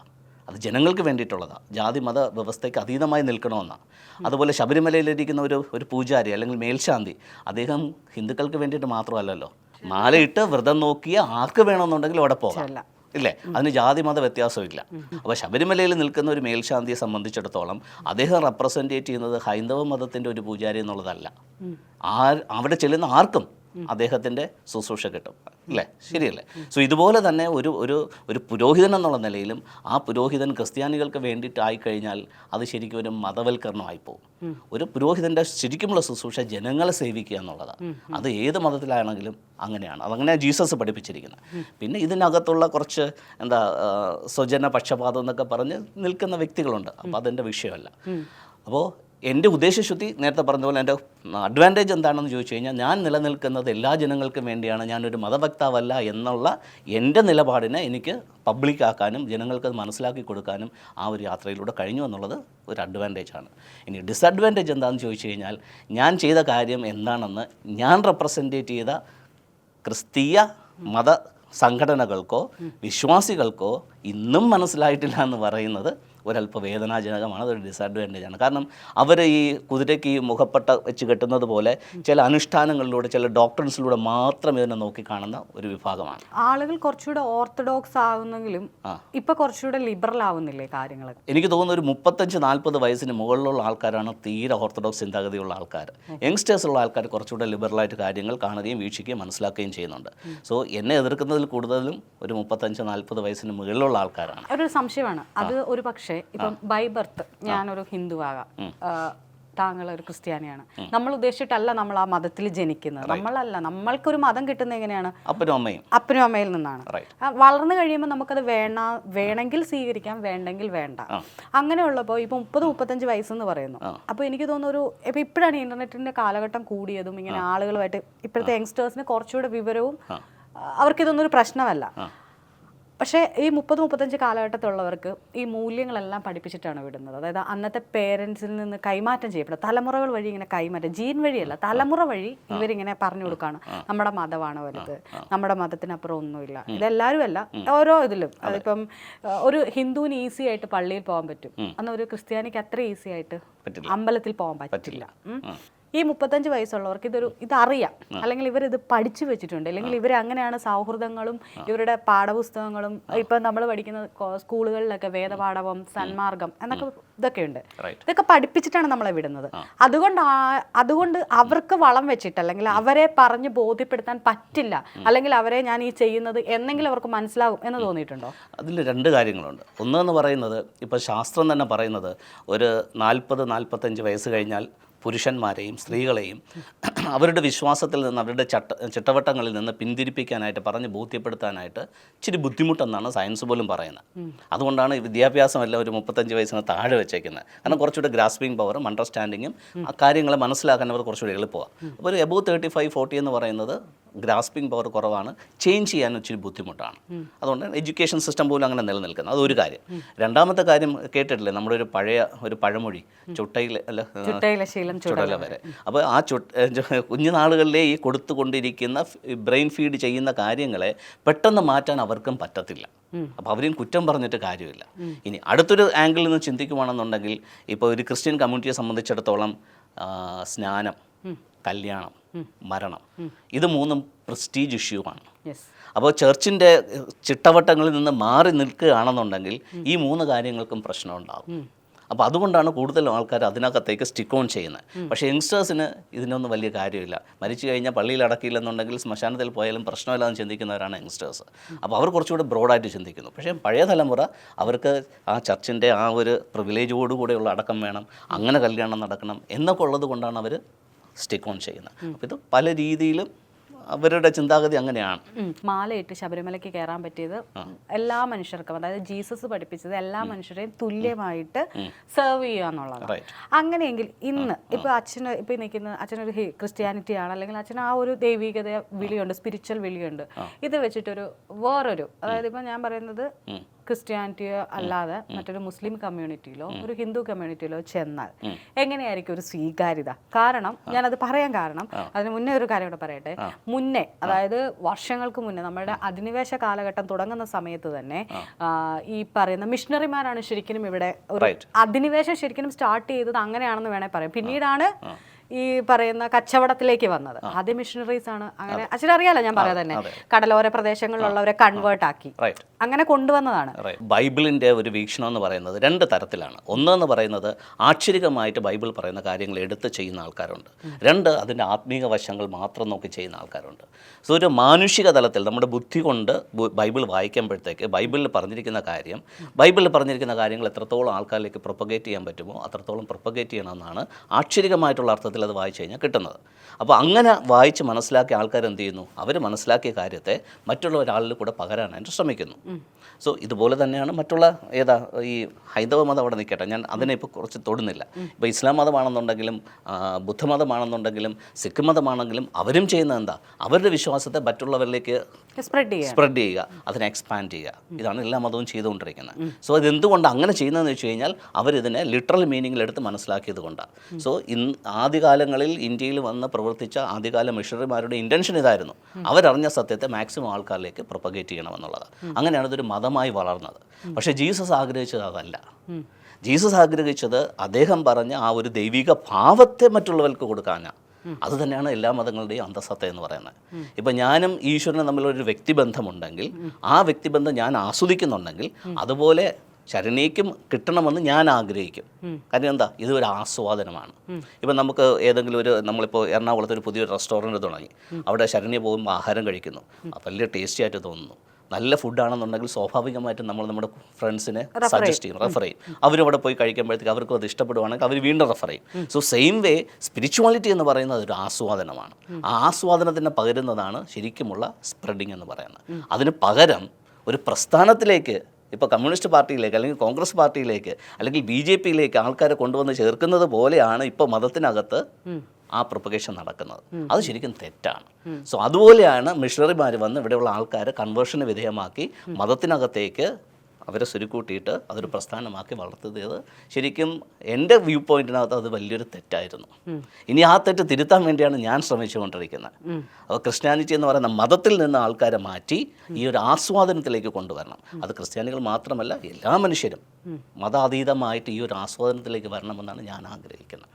അത് ജനങ്ങൾക്ക് വേണ്ടിയിട്ടുള്ളതാണ്. ജാതി മത വ്യവസ്ഥയ്ക്ക് അതീതമായി നിൽക്കണമെന്നാണ്. അതുപോലെ ശബരിമലയിലിരിക്കുന്ന ഒരു പൂജാരി അല്ലെങ്കിൽ മേൽശാന്തി, അദ്ദേഹം ഹിന്ദുക്കൾക്ക് വേണ്ടിയിട്ട് മാത്രമല്ലല്ലോ. മാലയിട്ട് വ്രതം നോക്കിയ ആർക്ക് വേണമെന്നുണ്ടെങ്കിൽ അവിടെ പോകാം, ഇല്ലേ? അതിന് ജാതി മത വ്യത്യാസമില്ല. അപ്പോൾ ശബരിമലയിൽ നിൽക്കുന്ന ഒരു മേൽശാന്തിയെ സംബന്ധിച്ചിടത്തോളം അദ്ദേഹം റെപ്രസെൻറ്റേറ്റ് ചെയ്യുന്നത് ഹൈന്ദവ മതത്തിൻ്റെ ഒരു പൂജാരി എന്നുള്ളതല്ല. അവിടെ ചെല്ലുന്ന ആർക്കും അദ്ദേഹത്തിൻ്റെ ശുശ്രൂഷ കിട്ടും, അല്ലേ? ശരിയല്ലേ? സോ ഇതുപോലെ തന്നെ ഒരു പുരോഹിതൻ എന്നുള്ള നിലയിലും ആ പുരോഹിതൻ ക്രിസ്ത്യാനികൾക്ക് വേണ്ടിയിട്ടായിക്കഴിഞ്ഞാൽ അത് ശരിക്കും ഒരു മതവൽക്കരണമായി പോകും. ഒരു പുരോഹിതൻ്റെ ശരിക്കുമുള്ള ശുശ്രൂഷ ജനങ്ങളെ സേവിക്കുക എന്നുള്ളതാണ്. അത് ഏത് മതത്തിലാണെങ്കിലും അങ്ങനെയാണ്. അതങ്ങനെ ജീസസ് പഠിപ്പിച്ചിരിക്കുന്നത്. പിന്നെ ഇതിനകത്തുള്ള കുറച്ച് സ്വജന പക്ഷപാതം എന്നൊക്കെ പറഞ്ഞ് നിൽക്കുന്ന വ്യക്തികളുണ്ട്. അപ്പോൾ അതെൻ്റെ വിഷയമല്ല. അപ്പോൾ എൻ്റെ ഉദ്ദേശശുദ്ധി നേരത്തെ പറഞ്ഞ പോലെ എൻ്റെ അഡ്വാൻറ്റേജ് എന്താണെന്ന് ചോദിച്ചു കഴിഞ്ഞാൽ ഞാൻ നിലനിൽക്കുന്നത് എല്ലാ ജനങ്ങൾക്കും വേണ്ടിയാണ്. ഞാനൊരു മതഭക്താവല്ല എന്നുള്ള എൻ്റെ നിലപാടിനെ എനിക്ക് പബ്ലിക്കാക്കാനും ജനങ്ങൾക്ക് അത് മനസ്സിലാക്കി കൊടുക്കാനും ആ ഒരു യാത്രയിലൂടെ കഴിഞ്ഞു എന്നുള്ളത് ഒരു അഡ്വാൻറ്റേജാണ്. ഇനി ഡിസഡ്വാൻറ്റേജ് എന്താണെന്ന് ചോദിച്ചു കഴിഞ്ഞാൽ ഞാൻ ചെയ്ത കാര്യം എന്താണെന്ന് ഞാൻ റെപ്രസെൻറ്റേറ്റ് ചെയ്ത ക്രിസ്തീയ മത സംഘടനകൾക്കോ വിശ്വാസികൾക്കോ ഇന്നും മനസ്സിലായിട്ടില്ല എന്ന് പറയുന്നത് ഒരല്പ വേദനാജനകമാണ്. അതൊരു ഡിസഡ്വാൻറ്റേജാണ്. കാരണം അവർ ഈ കുതിരയ്ക്ക് ഈ മുഖപ്പട്ട വെച്ച് കെട്ടുന്നത് പോലെ ചില അനുഷ്ഠാനങ്ങളിലൂടെ ചില ഡോക്ടറിൻസിലൂടെ മാത്രം ഇതിനെ നോക്കി കാണുന്ന ഒരു വിഭാഗമാണ്. ആളുകൾ കുറച്ചുകൂടെ ഓർത്തഡോക്സ് ആവുന്നെങ്കിലും ഇപ്പൊ കുറച്ചുകൂടെ ലിബറൽ ആവുന്നില്ലേ കാര്യങ്ങൾ? എനിക്ക് തോന്നുന്നു ഒരു 35-40 വയസ്സിന് മുകളിലുള്ള ആൾക്കാരാണ് തീരെ ഓർത്തഡോക്സ് ചിന്താഗതിയുള്ള ആൾക്കാർ. യങ്സ്റ്റേഴ്സുള്ള ആൾക്കാർ കുറച്ചുകൂടെ ലിബറലായിട്ട് കാര്യങ്ങൾ കാണുകയും വീക്ഷിക്കുകയും മനസ്സിലാക്കുകയും ചെയ്യുന്നുണ്ട്. സോ എന്നെ എതിർക്കുന്നതിൽ കൂടുതലും ഒരു 35-40 വയസ്സിന് മുകളിലുള്ള ആൾക്കാരാണ്. ഒരു സംശയമാണ് അത്. ഒരു പക്ഷേ ഇപ്പം ബൈ ബർത്ത് ഞാനൊരു ഹിന്ദുവാകാം, താങ്കൾ ഒരു ക്രിസ്ത്യാനിയാണ്. നമ്മൾ ഉദ്ദേശിച്ചിട്ടല്ല നമ്മൾ ആ മതത്തിൽ ജനിക്കുന്നത്. നമ്മളല്ല, നമ്മൾക്കൊരു മതം കിട്ടുന്നത് എങ്ങനെയാണ്? അപ്പനും അമ്മയിൽ നിന്നാണ്. വളർന്നു കഴിയുമ്പോൾ നമുക്കത് വേണമെങ്കിൽ സ്വീകരിക്കാം, വേണ്ടെങ്കിൽ വേണ്ട. അങ്ങനെയുള്ളപ്പോൾ ഇപ്പൊ 30-35 വയസ്സെന്ന് പറയുന്നു. അപ്പോൾ എനിക്ക് തോന്നുന്നു ഇപ്പൊ ഇപ്പോഴാണ് ഇന്റർനെറ്റിന്റെ കാലഘട്ടം കൂടിയതും ഇങ്ങനെ ആളുകളുമായിട്ട് ഇപ്പോഴത്തെ യങ്സ്റ്റേഴ്സിന് കുറച്ചുകൂടെ വിവരവും അവർക്കിതൊന്നും ഒരു പ്രശ്നമല്ല. പക്ഷേ ഈ 30-35 കാലഘട്ടത്തിലുള്ളവർക്ക് ഈ മൂല്യങ്ങളെല്ലാം പഠിപ്പിച്ചിട്ടാണ് വിടുന്നത്. അതായത് അന്നത്തെ പേരൻസിൽ നിന്ന് കൈമാറ്റം ചെയ്യപ്പെടുക, തലമുറകൾ വഴി ഇങ്ങനെ കൈമാറ്റം, ജീൻ വഴിയല്ല, തലമുറ വഴി ഇവരിങ്ങനെ പറഞ്ഞു കൊടുക്കുകയാണ് നമ്മുടെ മതമാണ് വലുത്, നമ്മുടെ മതത്തിനപ്പുറം ഒന്നുമില്ല. ഇതെല്ലാവരും അല്ല, ഓരോ ഇതിലും. അതിപ്പം ഒരു ഹിന്ദുവിന് ഈസി ആയിട്ട് പള്ളിയിൽ പോകാൻ പറ്റും, എന്നാൽ ഒരു ക്രിസ്ത്യാനിക്ക് അത്ര ഈസി ആയിട്ട് അമ്പലത്തിൽ പോകാൻ പറ്റില്ല. ഈ 35 വയസ്സുള്ളവർക്ക് ഇതറിയാം, അല്ലെങ്കിൽ ഇവരിത് പഠിച്ചു വെച്ചിട്ടുണ്ട്, അല്ലെങ്കിൽ ഇവർ അങ്ങനെയാണ് സൗഹൃദങ്ങളും ഇവരുടെ പാഠപുസ്തകങ്ങളും ഇപ്പം നമ്മൾ പഠിക്കുന്ന സ്കൂളുകളിലൊക്കെ വേദപാഠവം, സന്മാർഗം എന്നൊക്കെ ഇതൊക്കെ ഉണ്ട്. ഇതൊക്കെ പഠിപ്പിച്ചിട്ടാണ് നമ്മളെ വിടുന്നത്. അതുകൊണ്ട് അവർക്ക് വളം വെച്ചിട്ട് അല്ലെങ്കിൽ അവരെ പറഞ്ഞ് ബോധ്യപ്പെടുത്താൻ പറ്റില്ല, അല്ലെങ്കിൽ അവരെ ഞാൻ ഈ ചെയ്യുന്നത് എന്നെങ്കിലും അവർക്ക് മനസ്സിലാകും എന്ന് തോന്നിയിട്ടുണ്ടോ? അതിൽ രണ്ട് കാര്യങ്ങളുണ്ട്. ഒന്നെന്ന് പറയുന്നത് ഇപ്പോൾ ശാസ്ത്രം തന്നെ പറയുന്നത് ഒരു 40-45 വയസ്സ് കഴിഞ്ഞാൽ പുരുഷന്മാരെയും സ്ത്രീകളെയും അവരുടെ വിശ്വാസത്തിൽ നിന്ന് അവരുടെ ചിട്ടവട്ടങ്ങളിൽ നിന്ന് പിന്തിരിപ്പിക്കാനായിട്ട് പറഞ്ഞ് ബോധ്യപ്പെടുത്താനായിട്ട് ഇച്ചിരി ബുദ്ധിമുട്ടെന്നാണ് സയൻസ് പോലും പറയുന്നത്. അതുകൊണ്ടാണ് വിദ്യാഭ്യാസമെല്ലാം ഒരു 35 വയസ്സിന് താഴെ വെച്ചേക്കുന്നത്. കാരണം കുറച്ചുകൂടെ ഗ്രാസ്പിംഗ് പവറും അണ്ടർസ്റ്റാൻഡിങ്ങും ആ കാര്യങ്ങളെ മനസ്സിലാക്കാൻ അവർ കുറച്ചുകൂടി എളുപ്പമാണ്. അപ്പോൾ ഒരു എബോവ് 35-40 എന്ന് പറയുന്നത് ഗ്രാസ്പിംഗ് പവർ കുറവാണ്, ചേഞ്ച് ചെയ്യാൻ ഇച്ചിരി ബുദ്ധിമുട്ടാണ്. അതുകൊണ്ട് എഡ്യൂക്കേഷൻ സിസ്റ്റം പോലും അങ്ങനെ നിലനിൽക്കുന്നത്. അതൊരു കാര്യം. രണ്ടാമത്തെ കാര്യം കേട്ടിട്ടില്ലേ, നമ്മുടെ ഒരു പഴമൊഴി, ചുട്ടയിലെ ചുടല വരെ. അപ്പോൾ ആ കുഞ്ഞുനാളുകളിലെ ഈ കൊടുത്തുകൊണ്ടിരിക്കുന്ന ബ്രെയിൻ ഫീഡ് ചെയ്യുന്ന കാര്യങ്ങളെ പെട്ടെന്ന് മാറ്റാൻ അവർക്കും പറ്റത്തില്ല. അപ്പോൾ അവരെയും കുറ്റം പറഞ്ഞിട്ട് കാര്യമില്ല. ഇനി അടുത്തൊരു ആംഗിളിൽ നിന്ന് ചിന്തിക്കുവാണെന്നുണ്ടെങ്കിൽ ഇപ്പോൾ ഒരു ക്രിസ്ത്യൻ കമ്മ്യൂണിറ്റിയെ സംബന്ധിച്ചിടത്തോളം സ്നാനം, കല്യാണം, മരണം, ഇത് മൂന്നും പ്രസ്റ്റീജ് ഇഷ്യൂ ആണ്. അപ്പോൾ ചർച്ചിൻ്റെ ചിട്ടവട്ടങ്ങളിൽ നിന്ന് മാറി നിൽക്കുകയാണെന്നുണ്ടെങ്കിൽ ഈ മൂന്ന് കാര്യങ്ങൾക്കും പ്രശ്നമുണ്ടാകും. അപ്പോൾ അതുകൊണ്ടാണ് കൂടുതൽ ആൾക്കാർ അതിനകത്തേക്ക് സ്റ്റിക്ക് ഓൺ ചെയ്യുന്നത്. പക്ഷേ യങ്സ്റ്റേഴ്സിന് ഇതിനൊന്നും വലിയ കാര്യമില്ല. മരിച്ചു കഴിഞ്ഞാൽ പള്ളിയിൽ അടക്കിയില്ലെന്നുണ്ടെങ്കിൽ ശ്മശാനത്തിൽ പോയാലും പ്രശ്നമില്ലാന്ന് ചിന്തിക്കുന്നവരാണ് യങ്സ്റ്റേഴ്സ്. അപ്പോൾ അവർ കുറച്ചുകൂടി ബ്രോഡായിട്ട് ചിന്തിക്കുന്നു. പക്ഷേ പഴയ തലമുറ അവർക്ക് ആ ചർച്ചിൻ്റെ ആ ഒരു പ്രിവിലേജോടുകൂടെയുള്ള അടക്കം വേണം, അങ്ങനെ കല്യാണം നടക്കണം എന്നൊക്കെ ഉള്ളത് കൊണ്ടാണ് അവർ സ്റ്റിക്ക് ഓൺ ചെയ്യുന്നത്. അപ്പോൾ ഇത് പല രീതിയിലും അവരുടെ ചിന്താഗതി അങ്ങനെയാണ്. മാലയിട്ട് ശബരിമലയ്ക്ക് കയറാൻ പറ്റിയത് എല്ലാ മനുഷ്യർക്കും, അതായത് ജീസസ് പഠിപ്പിച്ചത് എല്ലാ മനുഷ്യരെയും തുല്യമായിട്ട് സെർവ് ചെയ്യുക എന്നുള്ളതാണ്. അങ്ങനെയെങ്കിൽ ഇന്ന് ഇപ്പൊ നിൽക്കുന്ന അച്ഛനൊരു ക്രിസ്ത്യാനിറ്റി ആണ്, അല്ലെങ്കിൽ അച്ഛന് ആ ഒരു ദൈവികത വിളിയുണ്ട്, സ്പിരിച്വൽ വിളിയുണ്ട്. ഇത് വെച്ചിട്ടൊരു വേറൊരു, അതായത് ഇപ്പൊ ഞാൻ പറയുന്നത് ക്രിസ്ത്യാനിറ്റിയോ അല്ലാതെ മറ്റൊരു മുസ്ലിം കമ്മ്യൂണിറ്റിയിലോ ഒരു ഹിന്ദു കമ്മ്യൂണിറ്റിയിലോ ചെന്നാൽ എങ്ങനെയായിരിക്കും ഒരു സ്വീകാര്യത? കാരണം ഞാനത് പറയാൻ കാരണം, അതിന് മുന്നേ ഒരു കാര്യം കൂടെ പറയട്ടെ. മുന്നേ, അതായത് വർഷങ്ങൾക്ക് മുന്നേ, നമ്മുടെ അധിനിവേശ കാലഘട്ടം തുടങ്ങുന്ന സമയത്ത് തന്നെ ഈ പറയുന്ന മിഷണറിമാരാണ് ശരിക്കും ഇവിടെ ഒരു അധിനിവേശം ശരിക്കും സ്റ്റാർട്ട് ചെയ്തത്. അങ്ങനെയാണെന്ന് വേണേൽ പറയാം. പിന്നീടാണ് ഈ പറയുന്ന കച്ചവടത്തിലേക്ക് വന്നത്. ആദ്യം മിഷണറീസ് ആണ്. അങ്ങനെ അച്ഛനറിയാലോ, ഞാൻ പറയാം തന്നെ, കടലോര പ്രദേശങ്ങളിലുള്ളവരെ കൺവേർട്ട് ആക്കി അങ്ങനെ കൊണ്ടുവന്നതാണ്. ബൈബിളിൻ്റെ ഒരു വീക്ഷണം എന്ന് പറയുന്നത് രണ്ട് തരത്തിലാണ്. ഒന്നെന്ന് പറയുന്നത് ആക്ഷരികമായിട്ട് ബൈബിൾ പറയുന്ന കാര്യങ്ങൾ എടുത്ത് ചെയ്യുന്ന ആൾക്കാരുണ്ട്. രണ്ട്, അതിൻ്റെ ആത്മീക വശങ്ങൾ മാത്രം നോക്കി ചെയ്യുന്ന ആൾക്കാരുണ്ട്. സോ ഒരു മാനുഷിക തലത്തിൽ നമ്മുടെ ബുദ്ധി കൊണ്ട് ബൈബിൾ വായിക്കുമ്പോഴത്തേക്ക് ബൈബിളിൽ പറഞ്ഞിരിക്കുന്ന കാര്യങ്ങൾ എത്രത്തോളം ആൾക്കാരിലേക്ക് പ്രൊപ്പഗേറ്റ് ചെയ്യാൻ പറ്റുമോ അത്രത്തോളം പ്രൊപ്പഗേറ്റ് ചെയ്യണമെന്നാണ് ആക്ഷരികമായിട്ടുള്ള അർത്ഥത്തിൽ അത് വായിച്ചു കഴിഞ്ഞാൽ കിട്ടുന്നത്. അപ്പോൾ അങ്ങനെ വായിച്ച് മനസ്സിലാക്കിയ ആൾക്കാർ എന്ത് ചെയ്യുന്നു? അവർ മനസ്സിലാക്കിയ കാര്യത്തെ മറ്റുള്ള ഒരാളിൽ കൂടെ പകരാനായിട്ട് ശ്രമിക്കുന്നു. സോ ഇതുപോലെ തന്നെയാണ് മറ്റുള്ള ഈ ഹൈന്ദവ മതം അവിടെ നിൽക്കട്ടെ, ഞാൻ അതിനെ ഇപ്പോൾ കുറച്ച് തൊടുന്നില്ല. ഇപ്പോൾ ഇസ്ലാം മതമാണെന്നുണ്ടെങ്കിലും ബുദ്ധമതമാണെന്നുണ്ടെങ്കിലും സിഖ് മതമാണെങ്കിലും അവരും ചെയ്യുന്നത് എന്താ? അവരുടെ വിശ്വാസത്തെ മറ്റുള്ളവരിലേക്ക് സ്പ്രെഡ് ചെയ്യുക, അതിനെ എക്സ്പാൻഡ് ചെയ്യുക. ഇതാണ് എല്ലാ മതവും ചെയ്തുകൊണ്ടിരിക്കുന്നത്. സോ ഇതെന്തുകൊണ്ട് അങ്ങനെ ചെയ്യുന്നതെന്ന് വെച്ച് കഴിഞ്ഞാൽ അവരിതിനെ ലിറ്ററൽ മീനിങ്ങിലെടുത്ത് മനസ്സിലാക്കിയത് കൊണ്ടാണ്. സോ ആദ്യകാലങ്ങളിൽ ഇന്ത്യയിൽ വന്ന് പ്രവർത്തിച്ച ആദ്യകാല മിഷണറിമാരുടെ ഇൻറ്റൻഷൻ ഇതായിരുന്നു. അവരറിഞ്ഞ സത്യത്തെ മാക്സിമം ആൾക്കാരിലേക്ക് പ്രൊപ്പഗേറ്റ് ചെയ്യണമെന്നുള്ളത്. അങ്ങനെയാണ് ഇതൊരു മതമായി വളർന്നത്. പക്ഷേ ജീസസ് ആഗ്രഹിച്ചത് അതല്ല. ജീസസ് ആഗ്രഹിച്ചത് അദ്ദേഹം പറഞ്ഞ ആ ഒരു ദൈവിക ഭാവത്തെ മറ്റുള്ളവർക്ക് കൊടുക്കാനാണ്. അത് തന്നെയാണ് എല്ലാ മതങ്ങളുടെയും അന്തസത്ത എന്ന് പറയുന്നത്. ഇപ്പം ഞാനും ഈശ്വരനും തമ്മിലൊരു വ്യക്തിബന്ധമുണ്ടെങ്കിൽ ആ വ്യക്തിബന്ധം ഞാൻ ആസ്വദിക്കുന്നുണ്ടെങ്കിൽ അതുപോലെ ശരണിക്കും കിട്ടണമെന്ന് ഞാൻ ആഗ്രഹിക്കും. കാര്യം എന്താ? ഇതൊരു ആസ്വാദനമാണ്. ഇപ്പം നമുക്ക് നമ്മളിപ്പോൾ എറണാകുളത്ത് ഒരു പുതിയൊരു റെസ്റ്റോറൻറ്റ് തുടങ്ങി. അവിടെ ശരണ്യ പോകുമ്പോൾ ആഹാരം കഴിക്കുന്നു, വലിയ ടേസ്റ്റി ആയിട്ട് തോന്നുന്നു. നല്ല ഫുഡാണെന്നുണ്ടെങ്കിൽ സ്വാഭാവികമായിട്ടും നമ്മൾ നമ്മുടെ ഫ്രണ്ട്സിനെ സജസ്റ്റ് ചെയ്യും, റെഫർ ചെയ്യും. അവരവിടെ പോയി കഴിക്കുമ്പോഴത്തേക്ക് അവർക്കും അത് ഇഷ്ടപ്പെടുവാണെങ്കിൽ അവർ വീണ്ടും റെഫർ ചെയ്യും. സോ സെയിം വേ സ്പിരിച്വാലിറ്റി എന്ന് പറയുന്നത് ഒരു ആസ്വാദനമാണ്. ആ ആസ്വാദനത്തിന് പകരുന്നതാണ് ശരിക്കുമുള്ള സ്പ്രെഡിങ് എന്ന് പറയുന്നത്. അതിന് പകരം ഒരു പ്രസ്ഥാനത്തിലേക്ക്, ഇപ്പോൾ കമ്മ്യൂണിസ്റ്റ് പാർട്ടിയിലേക്ക് അല്ലെങ്കിൽ കോൺഗ്രസ് പാർട്ടിയിലേക്ക് അല്ലെങ്കിൽ BJPയിലേക്ക് ആൾക്കാരെ കൊണ്ടുവന്ന് ചേർക്കുന്നത് പോലെയാണ് ഇപ്പോൾ മതത്തിനകത്ത് ആ പ്രൊപ്പഗേഷൻ നടക്കുന്നത്. അത് ശരിക്കും തെറ്റാണ്. സോ അതുപോലെയാണ് മിഷണറിമാർ വന്ന് ഇവിടെയുള്ള ആൾക്കാരെ കൺവേർഷന് വിധേയമാക്കി മതത്തിനകത്തേക്ക് അവരെ സ്വരുക്കൂട്ടിയിട്ട് അതൊരു പ്രസ്ഥാനമാക്കി വളർത്തിയത്. ശരിക്കും എൻ്റെ വ്യൂ പോയിന്റിനകത്ത് അത് വലിയൊരു തെറ്റായിരുന്നു. ഇനി ആ തെറ്റ് തിരുത്താൻ വേണ്ടിയാണ് ഞാൻ ശ്രമിച്ചുകൊണ്ടിരിക്കുന്നത്. അപ്പോൾ ക്രിസ്ത്യാനിറ്റി എന്ന് പറയുന്ന മതത്തിൽ നിന്ന് ആൾക്കാരെ മാറ്റി ഈ ഒരു ആസ്വാദനത്തിലേക്ക് കൊണ്ടുവരണം. അത് ക്രിസ്ത്യാനികൾ മാത്രമല്ല, എല്ലാ മനുഷ്യരും മതാതീതമായിട്ട് ഈ ഒരു ആസ്വാദനത്തിലേക്ക് വരണമെന്നാണ് ഞാൻ ആഗ്രഹിക്കുന്നത്.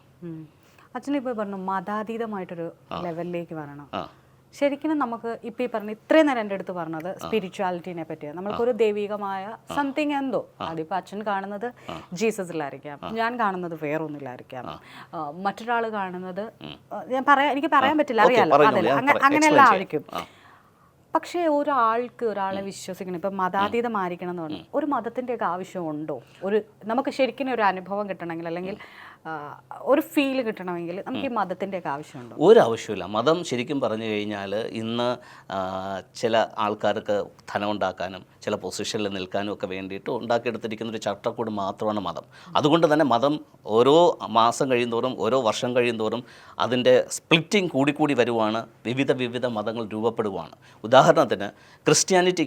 അച്ഛനിപ്പോൾ പറഞ്ഞു മതാതീതമായിട്ടൊരു ലെവലിലേക്ക് വരണം. ആ ശരിക്കും നമുക്ക് ഇപ്പം ഈ പറഞ്ഞ ഇത്രയും നേരം എൻ്റെ അടുത്ത് പറഞ്ഞത് സ്പിരിച്വാലിറ്റിനെ പറ്റിയാണ്. നമ്മൾക്കൊരു ദൈവികമായ സംതിങ് എന്തോ, അതിപ്പോൾ അച്ഛൻ കാണുന്നത് ജീസസിലായിരിക്കാം, ഞാൻ കാണുന്നത് വേറൊന്നിലായിരിക്കാം, മറ്റൊരാൾ കാണുന്നത് എനിക്ക് പറയാൻ പറ്റില്ല, അറിയാലോ, അതല്ല അങ്ങനെയല്ല ആയിരിക്കും. പക്ഷേ ഒരാളെ വിശ്വസിക്കണം, ഇപ്പം മതാതീതമായിരിക്കണം എന്ന് പറഞ്ഞു, ഒരു മതത്തിൻ്റെയൊക്കെ ആവശ്യമുണ്ടോ? നമുക്ക് ശരിക്കും ഒരു അനുഭവം കിട്ടണമെങ്കിൽ, അല്ലെങ്കിൽ ഒരു ഫീൽ കിട്ടണമെങ്കിൽ നമുക്ക് ഈ മതത്തിൻ്റെയൊക്കെ ആവശ്യമുണ്ടോ? ഒരു ആവശ്യമില്ല. മതം ശരിക്കും പറഞ്ഞു കഴിഞ്ഞാൽ ഇന്ന് ചില ആൾക്കാർക്ക് ധനം ഉണ്ടാക്കാനും ചില പൊസിഷനിൽ നിൽക്കാനും ഒക്കെ വേണ്ടിയിട്ട് ഉണ്ടാക്കിയെടുത്തിരിക്കുന്ന ഒരു ചട്ടക്കൂട് മാത്രമാണ് മതം. അതുകൊണ്ട് തന്നെ മതം ഓരോ മാസം കഴിയുന്തോറും, ഓരോ വർഷം കഴിയുന്തോറും അതിൻ്റെ സ്പ്ലിറ്റിംഗ് കൂടിക്കൂടി വരുവാണ്, വിവിധ മതങ്ങൾ രൂപപ്പെടുകയാണ്. ഉദാഹരണത്തിന് ക്രിസ്ത്യാനിറ്റി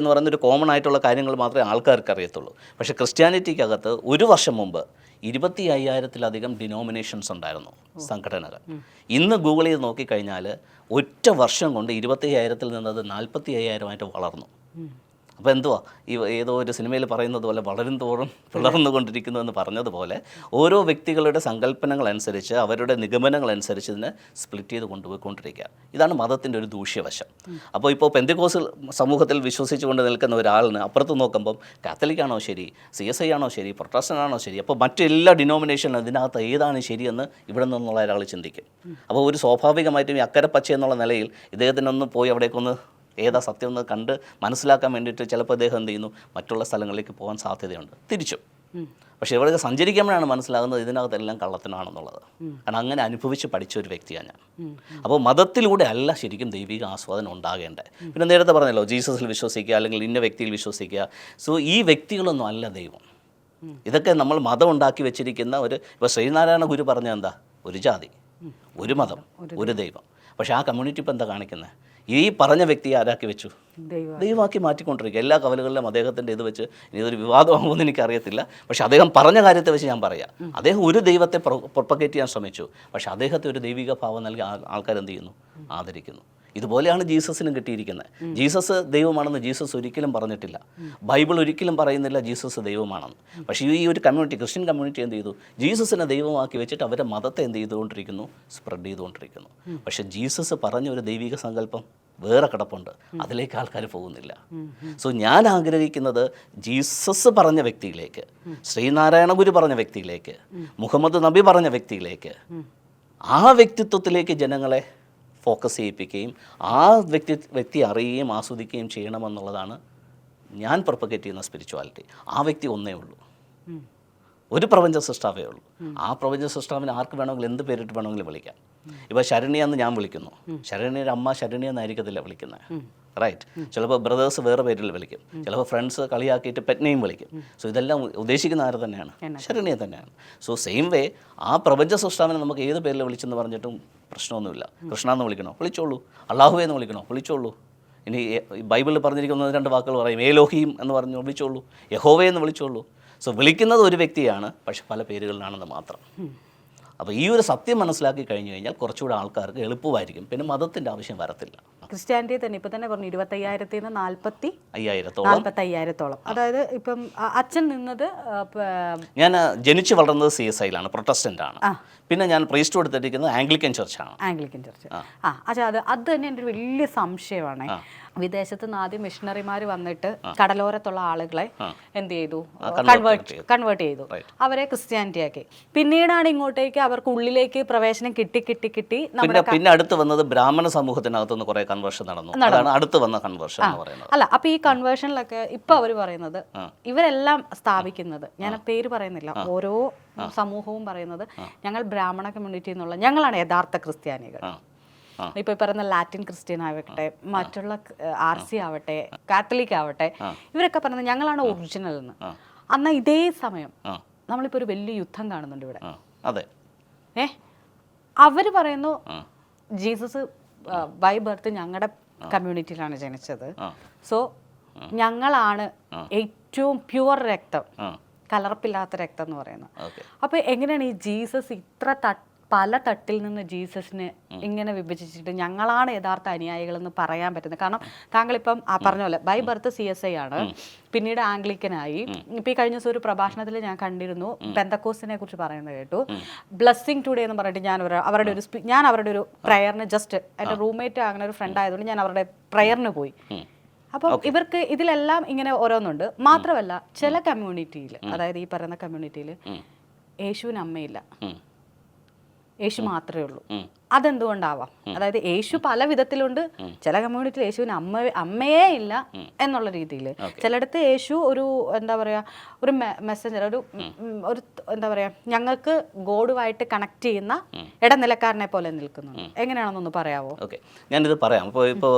എന്ന് പറയുന്നൊരു കോമൺ ആയിട്ടുള്ള കാര്യങ്ങൾ മാത്രമേ ആൾക്കാർക്ക് അറിയത്തുള്ളൂ. പക്ഷേ ക്രിസ്ത്യാനിറ്റിക്കകത്ത് ഒരു വർഷം മുമ്പ് 25,000-ലധികം ഡിനോമിനേഷൻസ് ഉണ്ടായിരുന്നു, സംഘടനകൾ. ഇന്ന് ഗൂഗിൾ ചെയ്ത് നോക്കിക്കഴിഞ്ഞാൽ ഒറ്റ വർഷം കൊണ്ട് 25,000-ൽ നിന്നത് 45,000-ആയിട്ട് വളർന്നു. അപ്പോൾ എന്തുവാ ഏതോ ഒരു സിനിമയിൽ പറയുന്നത് പോലെ വളരും തോറും പിളർന്നുകൊണ്ടിരിക്കുന്നു എന്ന് പറഞ്ഞതുപോലെ ഓരോ വ്യക്തികളുടെ സങ്കല്പനങ്ങളനുസരിച്ച്, അവരുടെ നിഗമനങ്ങളനുസരിച്ച് ഇതിനെ സ്പ്ലിറ്റ് ചെയ്ത് കൊണ്ടുപോയിക്കൊണ്ടിരിക്കുക. ഇതാണ് മതത്തിൻ്റെ ഒരു ദൂഷ്യവശം. അപ്പോൾ ഇപ്പോൾ പെന്തക്കോസ്തൽ സമൂഹത്തിൽ വിശ്വസിച്ചുകൊണ്ട് നിൽക്കുന്ന ഒരാളിന് അപ്പുറത്ത് നോക്കുമ്പം കാത്തലിക്കാണോ ശരി, CSI ആണോ ശരി, പ്രൊട്ടസ്റ്റൻ്റ് ആണോ ശരി, അപ്പോൾ മറ്റെല്ലാ ഡിനോമിനേഷനും ഇതിനകത്ത് ഏതാണ് ശരിയെന്ന് ഇവിടെ നിന്നുള്ള ഒരാൾ ചിന്തിക്കും. അപ്പോൾ ഒരു സ്വാഭാവികമായിട്ടും ഈ അക്കരെ പച്ച എന്നുള്ള നിലയിൽ ഇദ്ദേഹത്തിനൊന്ന് പോയി അവിടേക്കൊന്ന് ഏതാ സത്യം എന്ന് കണ്ട് മനസ്സിലാക്കാൻ വേണ്ടിയിട്ട് ചിലപ്പോൾ അദ്ദേഹം എന്ത് ചെയ്യുന്നു, മറ്റുള്ള സ്ഥലങ്ങളിലേക്ക് പോകാൻ സാധ്യതയുണ്ട്, തിരിച്ചും. പക്ഷേ ഇവിടെ സഞ്ചരിക്കുമ്പോഴാണ് മനസ്സിലാകുന്നത് ഇതിനകത്തെല്ലാം കള്ളത്തിനാണെന്നുള്ളത്. കാരണം അങ്ങനെ അനുഭവിച്ച് പഠിച്ച ഒരു വ്യക്തിയാണ് ഞാൻ. അപ്പോൾ മതത്തിലൂടെ അല്ല ശരിക്കും ദൈവിക ആസ്വാദനം ഉണ്ടാകേണ്ടത്. പിന്നെ നേരത്തെ പറഞ്ഞല്ലോ, ജീസസിൽ വിശ്വസിക്കുക, അല്ലെങ്കിൽ ഇന്ന വ്യക്തിയിൽ വിശ്വസിക്കുക. സോ ഈ വ്യക്തികളൊന്നും അല്ല ദൈവം. ഇതൊക്കെ നമ്മൾ മതം ഉണ്ടാക്കി വെച്ചിരിക്കുന്ന ഇപ്പോൾ ശ്രീനാരായണ ഗുരു പറഞ്ഞ എന്താ, ഒരു ജാതി, ഒരു മതം, ഒരു ദൈവം. പക്ഷേ ആ കമ്മ്യൂണിറ്റി ഇപ്പോൾ എന്താ കാണിക്കുന്നത്? ഈ പറഞ്ഞ വ്യക്തിയെ ആരാക്കി വെച്ചു? ദൈവമാക്കി മാറ്റിക്കൊണ്ടിരിക്കുക. എല്ലാ കവലുകളിലും അദ്ദേഹത്തിൻ്റെ ഇത് വെച്ച്, ഇതൊരു വിവാദമാകുമെന്ന് എനിക്കറിയത്തില്ല, പക്ഷേ അദ്ദേഹം പറഞ്ഞ കാര്യത്തെ വെച്ച് ഞാൻ പറയാം. അദ്ദേഹം ഒരു ദൈവത്തെ പ്രൊപ്പഗേറ്റ് ചെയ്യാൻ ശ്രമിച്ചു, പക്ഷേ അദ്ദേഹത്തെ ഒരു ദൈവിക ഭാവം നൽകി ആൾക്കാരെന്ത് ചെയ്യുന്നു, ആദരിക്കുന്നു. ഇതുപോലെയാണ് ജീസസിനും കിട്ടിയിരിക്കുന്നത്. ജീസസ് ദൈവമാണെന്ന് ജീസസ് ഒരിക്കലും പറഞ്ഞിട്ടില്ല. ബൈബിൾ ഒരിക്കലും പറയുന്നില്ല ജീസസ് ദൈവമാണെന്ന്. പക്ഷേ ഈ ഒരു കമ്മ്യൂണിറ്റി, ക്രിസ്ത്യൻ കമ്മ്യൂണിറ്റി എന്ത് ചെയ്തു, ജീസസിനെ ദൈവമാക്കി വെച്ചിട്ട് അവരുടെ മതത്തെ എന്ത് ചെയ്തുകൊണ്ടിരിക്കുന്നു, സ്പ്രെഡ് ചെയ്തുകൊണ്ടിരിക്കുന്നു. പക്ഷേ ജീസസ് പറഞ്ഞ ഒരു ദൈവിക സങ്കല്പം വേറെ കിടപ്പുണ്ട്, അതിലേക്ക് ആൾക്കാർ പോകുന്നില്ല. സോ ഞാൻ ആഗ്രഹിക്കുന്നത് ജീസസ് പറഞ്ഞ വ്യക്തിയിലേക്ക്, ശ്രീനാരായണ ഗുരു പറഞ്ഞ വ്യക്തിയിലേക്ക്, മുഹമ്മദ് നബി പറഞ്ഞ വ്യക്തിയിലേക്ക്, ആ വ്യക്തിത്വത്തിലേക്ക് ജനങ്ങളെ ഫോക്കസ് ചെയ്യിപ്പിക്കുകയും ആ വ്യക്തി അറിയുകയും ആസ്വദിക്കുകയും ചെയ്യണമെന്നുള്ളതാണ് ഞാൻ പ്രൊപ്പഗേറ്റ് ചെയ്യുന്ന സ്പിരിച്വാലിറ്റി. ആ വ്യക്തി ഒന്നേ ഉള്ളൂ, ഒരു പ്രപഞ്ച സൃഷ്ടാവേ ഉള്ളൂ. ആ പ്രപഞ്ച സൃഷ്ടാവിനെ ആർക്ക് വേണമെങ്കിലും എന്ത് പേരിട്ട് വേണമെങ്കിലും വിളിക്കാം. ഇപ്പോൾ ശരണ്യെന്ന് ഞാൻ വിളിക്കുന്നു, ശരണ്യയുടെ അമ്മ ശരണ്യ എന്നായിരിക്കത്തില്ല വിളിക്കുന്നത്, റൈറ്റ്? ചിലപ്പോൾ ബ്രദേഴ്സ് വേറെ പേരിൽ വിളിക്കും, ചിലപ്പോൾ ഫ്രണ്ട്സ് കളിയാക്കിയിട്ട് പെറ്റ് നെയിം വിളിക്കും. സോ ഇതെല്ലാം ഉദ്ദേശിക്കുന്ന ആര് തന്നെയാണ്? ശരണ്യ തന്നെയാണ്. സോ സെയിം വേ ആ പ്രപഞ്ച സൃഷ്ടാവിനെ നമുക്ക് ഏത് പേരിൽ വിളിച്ചെന്ന് പറഞ്ഞിട്ടും പ്രശ്നമൊന്നുമില്ല. കൃഷ്ണ എന്ന് വിളിക്കണോ, വിളിച്ചോളൂ. അള്ളാഹുവെ എന്ന് വിളിക്കണോ, വിളിച്ചോളൂ. ഇനി ബൈബിളിൽ പറഞ്ഞിരിക്കുന്ന 2 വാക്കുകൾ പറയും, ഏലോഹീം എന്ന് പറഞ്ഞു വിളിച്ചോളൂ, യഹോവേ എന്ന് വിളിച്ചോളൂ. സോ വിളിക്കുന്നത് ഒരു വ്യക്തിയാണ്, പക്ഷെ പല പേരുകളിലാണെന്ന് മാത്രം. അപ്പോൾ ഈ ഒരു സത്യം മനസ്സിലാക്കി കഴിഞ്ഞു കഴിഞ്ഞാൽ കുറച്ചുകൂടെ ആൾക്കാർക്ക് എളുപ്പമായിരിക്കും. പിന്നെ മതത്തിൻ്റെ ആവശ്യം വരത്തില്ല. ക്രിസ്ത്യാനിറ്റി തന്നെ ഇപ്പം തന്നെ പറഞ്ഞു 25,000-ൽ നിന്ന് 45,000-ഓളം. അതായത് ഇപ്പം അച്ഛൻ നിന്നത്, ഞാൻ ജനിച്ചു വളർന്നത് CSIയിലാണ്, പ്രൊട്ടസ്റ്റൻ്റ് ആണ്. പിന്നെ ഞാൻ പ്രീസ്റ്റ് എടുത്തിരിക്കുന്നത് ആംഗ്ലിക്കൻ ചർച്ചാണ്. Anglican church. അത് തന്നെ എൻ്റെ ഒരു വലിയ സംശയമാണ്. വിദേശത്ത് നിന്ന് ആദ്യം മിഷണറിമാർ വന്നിട്ട് കടലോരത്തുള്ള ആളുകളെ എന്ത് ചെയ്തു, കൺവേർട്ട് ചെയ്തു, അവരെ ക്രിസ്ത്യാനിറ്റി ആക്കി. പിന്നീടാണ് ഇങ്ങോട്ടേക്ക് അവർക്ക് ഉള്ളിലേക്ക് പ്രവേശനം കിട്ടി. പിന്നെ അടുത്ത് വന്നത് ബ്രാഹ്മണ സമൂഹത്തിനകത്തുനിന്ന് കുറെ കൺവേർഷൻ നടന്നു. അതാണ് അടുത്ത് വന്ന കൺവേർഷൻ എന്ന് പറയുന്നത്. അല്ല, അപ്പൊ ഈ കൺവേർഷനിലൊക്കെ ഇപ്പൊ അവർ പറയുന്നത്, ഇവരെല്ലാം സ്ഥാപിക്കുന്നത്, ഞാൻ പേര് പറയുന്നില്ല, ഓരോ സമൂഹവും പറയുന്നത് ഞങ്ങൾ ബ്രാഹ്മണ കമ്മ്യൂണിറ്റി എന്നുള്ള ഞങ്ങളാണ് യഥാർത്ഥ ക്രിസ്ത്യാനികൾ. ഇപ്പൊ പറയുന്ന ലാറ്റിൻ ക്രിസ്ത്യൻ ആവട്ടെ, മറ്റുള്ള RC ആവട്ടെ, കാത്തലിക് ആവട്ടെ, ഇവരൊക്കെ പറയുന്നത് ഞങ്ങളാണ് ഒറിജിനൽ എന്ന്. അന്ന് ഇതേ സമയം നമ്മളിപ്പോ ഒരു വലിയ യുദ്ധം കാണുന്നുണ്ട് ഇവിടെ. അതെ, അവര് പറയുന്നു ജീസസ് ബൈ ബർത്ത് ഞങ്ങളുടെ കമ്മ്യൂണിറ്റിയിലാണ് ജനിച്ചത്. സോ ഞങ്ങളാണ് ഏറ്റവും പ്യുവർ രക്തം, കലർപ്പില്ലാത്ത രക്തം എന്ന് പറയുന്നത്. അപ്പൊ എങ്ങനെയാണ് ഈ ജീസസ് ഇത്ര പല തട്ടിൽ നിന്ന് ജീസസിനെ ഇങ്ങനെ വിഭജിച്ചിട്ട് ഞങ്ങളാണ് യഥാർത്ഥ അനുയായികളെന്ന് പറയാൻ പറ്റുന്നത്? കാരണം താങ്കളിപ്പം പറഞ്ഞ പോലെ ബൈ ബർത്ത് CSI ആണ്, പിന്നീട് ആംഗ്ലിക്കനായി. ഇപ്പം ഈ കഴിഞ്ഞ ദിവസം ഒരു പ്രഭാഷണത്തിൽ ഞാൻ കണ്ടിരുന്നു പെന്തക്കോസിനെ കുറിച്ച് പറയുന്നത് കേട്ടു. ബ്ലെസ്സിങ് ടുഡേ എന്ന് പറഞ്ഞിട്ട് ഞാൻ അവരുടെ ഒരു പ്രയറിന് ജസ്റ്റ് എൻ്റെ റൂംമേറ്റ് അങ്ങനെ ഒരു ഫ്രണ്ട് ആയതുകൊണ്ട് ഞാൻ അവരുടെ പ്രയറിന് പോയി. അപ്പം ഇവർക്ക് ഇതിലെല്ലാം ഇങ്ങനെ ഓരോന്നുണ്ട്. മാത്രമല്ല ചില കമ്മ്യൂണിറ്റിയിൽ, അതായത് ഈ പറയുന്ന കമ്മ്യൂണിറ്റിയിൽ യേശുവിന് അമ്മയില്ല, യേശു മാത്രമേ ഉള്ളൂ. അതെന്തുകൊണ്ടാവാം? അതായത് യേശു പല വിധത്തിലുണ്ട്. ചില കമ്മ്യൂണിറ്റിയിൽ യേശുവിന് അമ്മയേ ഇല്ല എന്നുള്ള രീതിയിൽ, ചിലയിടത്ത് യേശു ഒരു എന്താ പറയുക, ഒരു മെസ്സഞ്ചർ, ഒരു എന്താ പറയുക, ഞങ്ങൾക്ക് ഗോഡുമായിട്ട് കണക്ട് ചെയ്യുന്ന ഇടനിലക്കാരനെ പോലെ നിൽക്കുന്നുണ്ട്. എങ്ങനെയാണെന്നൊന്ന് പറയാമോ? ഓക്കെ, ഞാനിത് പറയാം. ഇപ്പോൾ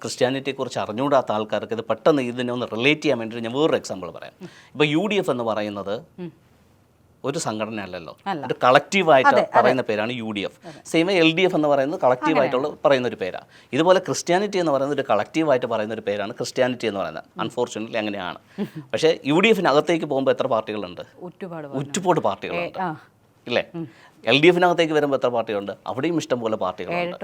ക്രിസ്ത്യാനിറ്റിയെ കുറിച്ച് അറിഞ്ഞുകൂടാത്ത ആൾക്കാർക്ക് ഇത് പെട്ടെന്ന് ഇതിനെ ഒന്ന് റിലേറ്റ് ചെയ്യാൻ വേണ്ടിയിട്ട് ഞാൻ വേറൊരു എക്സാമ്പിൾ പറയാം. ഇപ്പോൾ UDF എന്ന് പറയുന്നത് ഒരു സംഘടന അല്ലല്ലോ, ഒരു കളക്റ്റീവായിട്ട് പറയുന്ന പേരാണ് UDF. സെയിം LDF എന്ന് പറയുന്നത് കളക്റ്റീവായിട്ടുള്ള പറയുന്ന ഒരു പേരാണ്. ഇതുപോലെ ക്രിസ്ത്യാനിറ്റി എന്ന് പറയുന്നത് ഒരു കളക്റ്റീവായിട്ട് പറയുന്ന ഒരു പേരാണ് ക്രിസ്ത്യാനിറ്റി എന്ന് പറയുന്നത്. അൺഫോർച്യുനേറ്റ്ലി അങ്ങനെയാണ്. പക്ഷേ UDFനകത്തേക്ക് പോകുമ്പോൾ എത്ര പാർട്ടികളുണ്ട്? ഒരുപാട് പാർട്ടികളുണ്ട്, ഇല്ലേ? LDFനകത്തേക്ക് വരുമ്പോൾ എത്ര പാർട്ടികളുണ്ട്? അവിടെയും ഇഷ്ടംപോലെ പാർട്ടികളുണ്ട്.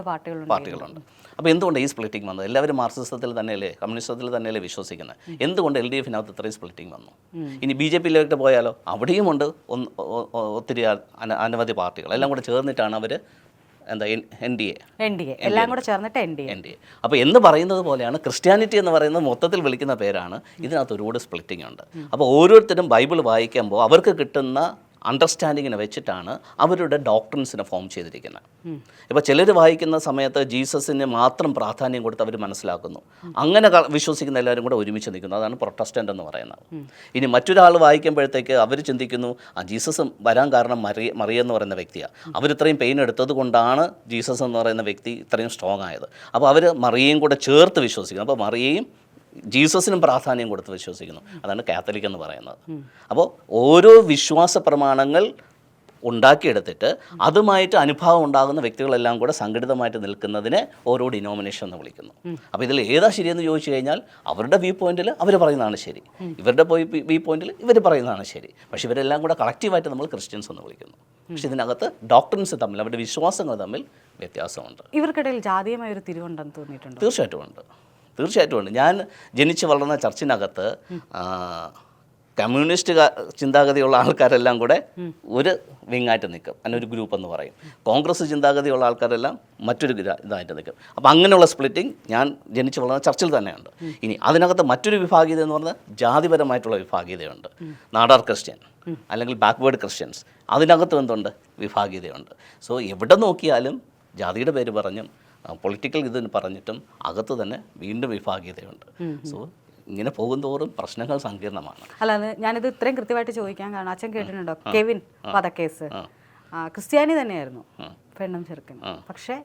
അപ്പോൾ എന്തുകൊണ്ട് ഈ സ്പ്ലിറ്റിംഗ് വന്നത്? എല്ലാവരും മാർക്സിസത്തിൽ തന്നെയല്ലേ, കമ്മ്യൂണിസത്തിൽ തന്നെയല്ലേ വിശ്വസിക്കുന്നത്? എന്തുകൊണ്ട് LDFനകത്ത് ഇത്രയും സ്പ്ലിറ്റിംഗ് വന്നു? ഇനി BJPയിലേക്ക് പോയാലോ, അവിടെയും ഉണ്ട് ഒത്തിരി അനവധി പാർട്ടികൾ. എല്ലാം കൂടെ ചേർന്നിട്ടാണ് അവർ എന്താ NDA എല്ലാം കൂടെ ചേർന്നിട്ട് NDA. അപ്പോൾ എന്ന് പറയുന്നത് പോലെയാണ് ക്രിസ്ത്യാനിറ്റി എന്ന് പറയുന്നത് മൊത്തത്തിൽ വിളിക്കുന്ന പേരാണ്. ഇതിനകത്ത് ഒരുപാട് സ്പ്ലിറ്റിംഗ് ഉണ്ട്. അപ്പോൾ ഓരോരുത്തരും ബൈബിൾ വായിക്കുമ്പോൾ അവർക്ക് കിട്ടുന്ന അണ്ടർസ്റ്റാൻഡിങ്ങിനെ വെച്ചിട്ടാണ് അവരുടെ ഡോക്ട്രിൻസിനെ ഫോം ചെയ്തിരിക്കുന്നത്. ഇപ്പോൾ ചിലർ വായിക്കുന്ന സമയത്ത് ജീസസിന് മാത്രം പ്രാധാന്യം കൊടുത്ത് അവർ മനസ്സിലാക്കുന്നു. അങ്ങനെ വിശ്വസിക്കുന്ന എല്ലാവരും കൂടെ ഒരുമിച്ച് നിൽക്കുന്നു. അതാണ് പ്രൊട്ടസ്റ്റൻ്റ് എന്ന് പറയുന്നത്. ഇനി മറ്റൊരാൾ വായിക്കുമ്പോഴത്തേക്ക് അവർ ചിന്തിക്കുന്നു, ജീസസ് വരാൻ കാരണം മറിയ എന്ന് പറയുന്ന വ്യക്തിയാണ്. അവരിത്രയും പെയിൻ എടുത്തത് കൊണ്ടാണ് ജീസസ് എന്ന് പറയുന്ന വ്യക്തി ഇത്രയും സ്ട്രോങ് ആയത്. അപ്പോൾ അവർ മറിയയും കൂടെ ചേർത്ത് വിശ്വസിക്കുന്നു. അപ്പോൾ മറിയയും ജീസസിനും പ്രാധാന്യം കൊടുത്ത് വിശ്വസിക്കുന്നു. അതാണ് കാത്തലിക് എന്ന് പറയുന്നത്. അപ്പോൾ ഓരോ വിശ്വാസ പ്രമാണങ്ങൾ ഉണ്ടാക്കിയെടുത്തിട്ട് അതുമായിട്ട് അനുഭവം ഉണ്ടാകുന്ന വ്യക്തികളെല്ലാം കൂടെ സംഘടിതമായിട്ട് നിൽക്കുന്നതിനെ ഓരോ ഡിനോമിനേഷൻ എന്ന് വിളിക്കുന്നു. അപ്പോൾ ഇതിൽ ഏതാ ശരിയെന്ന് ചോദിച്ചു കഴിഞ്ഞാൽ അവരുടെ വ്യൂ പോയിന്റിൽ അവർ പറയുന്നതാണ് ശരി, ഇവരുടെ വ്യൂ പോയിന്റിൽ ഇവർ പറയുന്നതാണ് ശരി. പക്ഷേ ഇവരെല്ലാം കൂടെ കളക്റ്റീവായിട്ട് നമ്മൾ ക്രിസ്ത്യൻസ് എന്ന് വിളിക്കുന്നു. പക്ഷെ ഇതിനകത്ത് ഡോക്ട്രിൻസ് തമ്മിൽ, അവരുടെ വിശ്വാസങ്ങൾ തമ്മിൽ വ്യത്യാസമുണ്ട്. ഇവർക്കിടയിൽ ജാതീയമായ ഒരു തിരിവുണ്ടെന്ന് തോന്നിയിട്ടുണ്ട്? തീർച്ചയായിട്ടും ഉണ്ട്. ഞാൻ ജനിച്ച് വളർന്ന ചർച്ചിനകത്ത് കമ്മ്യൂണിസ്റ്റ് ചിന്താഗതിയുള്ള ആൾക്കാരെല്ലാം കൂടെ ഒരു വിങ്ങായിട്ട് നിൽക്കും, അതിനൊരു ഗ്രൂപ്പ് എന്ന് പറയും. കോൺഗ്രസ് ചിന്താഗതിയുള്ള ആൾക്കാരെല്ലാം മറ്റൊരു ഇതായിട്ട് നിൽക്കും. അപ്പോൾ അങ്ങനെയുള്ള സ്പ്ലിറ്റിംഗ് ഞാൻ ജനിച്ച് വളർന്ന ചർച്ചിൽ തന്നെയുണ്ട്. ഇനി അതിനകത്ത് മറ്റൊരു വിഭാഗീയത എന്ന് പറഞ്ഞാൽ ജാതിപരമായിട്ടുള്ള വിഭാഗീയതയുണ്ട്. നാടാർ ക്രിസ്ത്യൻ അല്ലെങ്കിൽ ബാക്ക്വേർഡ് ക്രിസ്ത്യൻസ്, അതിനകത്ത് എന്തുണ്ട്? വിഭാഗീയതയുണ്ട്. സോ എവിടെ നോക്കിയാലും ജാതിയുടെ പേര് പറഞ്ഞും പൊളിറ്റിക്കൽ ഇതിന് പറഞ്ഞിട്ടും അകത്ത് തന്നെ വീണ്ടും വിഭാഗീയതയുണ്ട്. സോ ഇങ്ങനെ പോകുന്തോറും പ്രശ്നങ്ങൾ സങ്കീർണമാണ്. അല്ലാതെ ഞാനിത് ഇത്രയും കൃത്യമായിട്ട് ചോദിക്കാൻ കാരണം, അച്ഛൻ കേട്ടിട്ടുണ്ടോ കെവിൻ വധക്കേസ്? ക്രിസ്ത്യാനി തന്നെയായിരുന്നു, പെണ്ണും ചെറുക്കനും. പക്ഷേ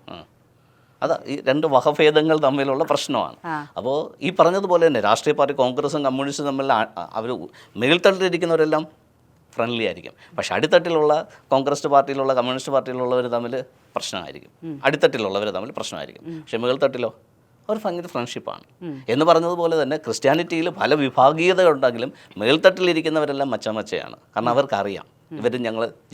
അതാ ഈ രണ്ട് വകഭേദങ്ങൾ തമ്മിലുള്ള പ്രശ്നമാണ്. അപ്പോൾ ഈ പറഞ്ഞതുപോലെ തന്നെ രാഷ്ട്രീയ പാർട്ടി കോൺഗ്രസും കമ്മ്യൂണിസ്റ്റും തമ്മിൽ അവർ മേൽത്തട്ടിലിരിക്കുന്നവരെല്ലാം ഫ്രണ്ട്ലി ആയിരിക്കും. പക്ഷെ അടിത്തട്ടിലുള്ള കോൺഗ്രസ് പാർട്ടിയിലുള്ള കമ്മ്യൂണിസ്റ്റ് പാർട്ടിയിലുള്ളവർ തമ്മിൽ പ്രശ്നമായിരിക്കും, അടിത്തട്ടിലുള്ളവർ തമ്മിൽ പ്രശ്നമായിരിക്കും. പക്ഷെ മേൽത്തട്ടിലോ അവർ ഭയങ്കര ഫ്രണ്ട്ഷിപ്പാണ്. എന്ന് പറഞ്ഞതുപോലെ തന്നെ ക്രിസ്ത്യാനിറ്റിയിൽ പല വിഭാഗീയത ഉണ്ടെങ്കിലും മേൽത്തട്ടിലിരിക്കുന്നവരെല്ലാം മച്ചമച്ചയാണ്. കാരണം അവർക്കറിയാം ഇവർ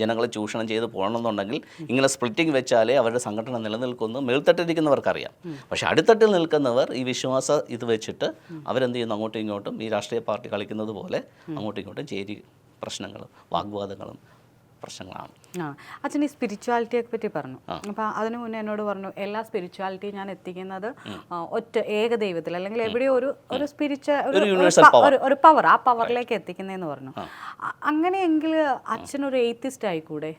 ജനങ്ങളെ ചൂഷണം ചെയ്ത് പോകണമെന്നുണ്ടെങ്കിൽ ഇങ്ങനെ സ്പ്ലിറ്റിംഗ് വെച്ചാലേ അവരുടെ സംഘടന നിലനിൽക്കുന്നു. മേൽത്തട്ടിലിരിക്കുന്നവർക്കറിയാം. പക്ഷേ അടിത്തട്ടിൽ നിൽക്കുന്നവർ ഈ വിശ്വാസ ഇത് വെച്ചിട്ട് അവരെന്ത് ചെയ്യുന്നു, അങ്ങോട്ടും ഇങ്ങോട്ടും ഈ രാഷ്ട്രീയ പാർട്ടി കളിക്കുന്നത് പോലെ അങ്ങോട്ടും ഇങ്ങോട്ടും ചേരി പ്രശ്നങ്ങളും വാഗ്വാദങ്ങളും പ്രശ്നങ്ങളാണ്. അച്ഛൻ ഈ സ്പിരിച്വാലിറ്റിയെ പറ്റി പറഞ്ഞു. അപ്പോൾ അതിനു മുന്നേ എന്നോട് പറഞ്ഞു എല്ലാ സ്പിരിച്വാലിറ്റിയും ഞാൻ എത്തിക്കുന്നത് ഒറ്റ ഏകദൈവത്തിൽ അല്ലെങ്കിൽ എവിടെയോ ഒരു സ്പിരിച്വൽ ഒരു പവർ, ആ പവറിലേക്ക് എത്തിക്കുന്നതെന്ന് പറഞ്ഞു. അങ്ങനെയെങ്കിൽ അച്ഛനൊരു എയ്ത്തിസ്റ്റ് ആയിക്കൂടെ?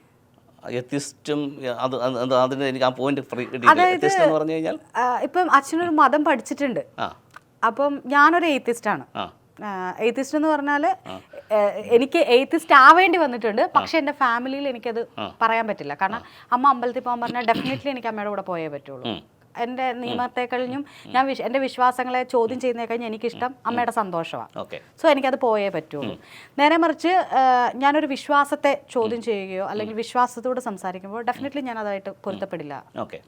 എത്തിസ്റ്റും അതിന് എനിക്ക് ആ പോയിന്റ് എന്ന് പറഞ്ഞു കഴിഞ്ഞാൽ ഇപ്പം അച്ഛനൊരു മതം പഠിച്ചിട്ടുണ്ട്. അപ്പം ഞാനൊരു എയ്ത്തിസ്റ്റാണ്. എയ്ത്തിസ്റ്റ് എന്ന് പറഞ്ഞാൽ എനിക്ക് എയ്ത്തിസ്റ്റ് ആവേണ്ടി വന്നിട്ടുണ്ട്. പക്ഷെ എൻ്റെ ഫാമിലിയിൽ എനിക്കത് പറയാൻ പറ്റില്ല. കാരണം അമ്മ അമ്പലത്തിൽ പോകാൻ പറഞ്ഞാൽ ഡെഫിനറ്റ്ലി എനിക്ക് അമ്മയുടെ കൂടെ പോയേ പറ്റുള്ളൂ. എൻ്റെ നിയമത്തെ കഴിഞ്ഞും ഞാൻ എൻ്റെ വിശ്വാസങ്ങളെ ചോദ്യം ചെയ്യുന്നതിനെ കഴിഞ്ഞ് എനിക്കിഷ്ടം അമ്മയുടെ സന്തോഷമാണ്. ഓക്കെ. സോ എനിക്കത് പോയേ പറ്റുള്ളൂ. നേരെ മറിച്ച് ഞാനൊരു വിശ്വാസത്തെ ചോദ്യം ചെയ്യുകയോ അല്ലെങ്കിൽ വിശ്വാസത്തോട് സംസാരിക്കുമ്പോൾ ഡെഫിനറ്റ്ലി ഞാൻ അതായിട്ട് പൊരുത്തപ്പെടില്ല.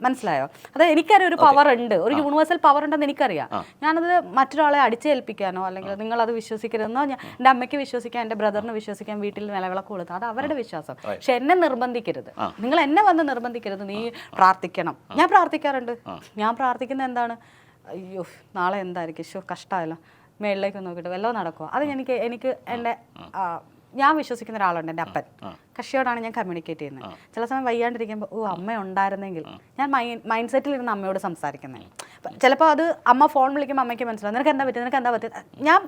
മനസ്സിലായോ? അതായത് എനിക്കറിയാം ഒരു പവർ ഉണ്ട്, ഒരു യൂണിവേഴ്സൽ പവർ ഉണ്ടെന്ന് എനിക്കറിയാം. ഞാനത് മറ്റൊരാളെ അടിച്ചേൽപ്പിക്കാനോ അല്ലെങ്കിൽ നിങ്ങളത് വിശ്വസിക്കരുതെന്നോ, എൻ്റെ അമ്മയ്ക്ക് വിശ്വസിക്കാൻ, എൻ്റെ ബ്രദറിന് വിശ്വസിക്കാൻ വീട്ടിൽ നിലവിളക്ക് കൊടുത്താൽ അത് അവരുടെ വിശ്വാസം. പക്ഷെ എന്നെ നിർബന്ധിക്കരുത്, നിങ്ങൾ എന്നെ വന്ന് നിർബന്ധിക്കരുത് നീ പ്രാർത്ഥിക്കണം. ഞാൻ പ്രാർത്ഥിക്കാറുണ്ട്. ഞാൻ പ്രാർത്ഥിക്കുന്നത് എന്താണ്? അയ്യോ നാളെ എന്തായിരിക്കും, ശോ കഷ്ടമായല്ലോ, മേളിലേക്ക് നോക്കിയിട്ട് വല്ലതും നടക്കുമോ? അത് എനിക്ക് എൻ്റെ ഞാൻ വിശ്വസിക്കുന്ന ഒരാളുണ്ട്, എൻ്റെ അപ്പൻ. കക്ഷിയോടാണ് ഞാൻ കമ്മ്യൂണിക്കേറ്റ് ചെയ്യുന്നത്. ചില സമയം വയ്യാണ്ടിരിക്കുമ്പോൾ അമ്മ ഉണ്ടായിരുന്നെങ്കിൽ, ഞാൻ മൈൻഡ് സെറ്റിലിരുന്ന് അമ്മയോട് സംസാരിക്കുന്നത്. ചിലപ്പോൾ അത് അമ്മ ഫോൺ വിളിക്കുമ്പോൾ അമ്മയ്ക്ക് മനസ്സിലാവും നിനക്ക് എന്താ പറ്റുക. ഞാൻ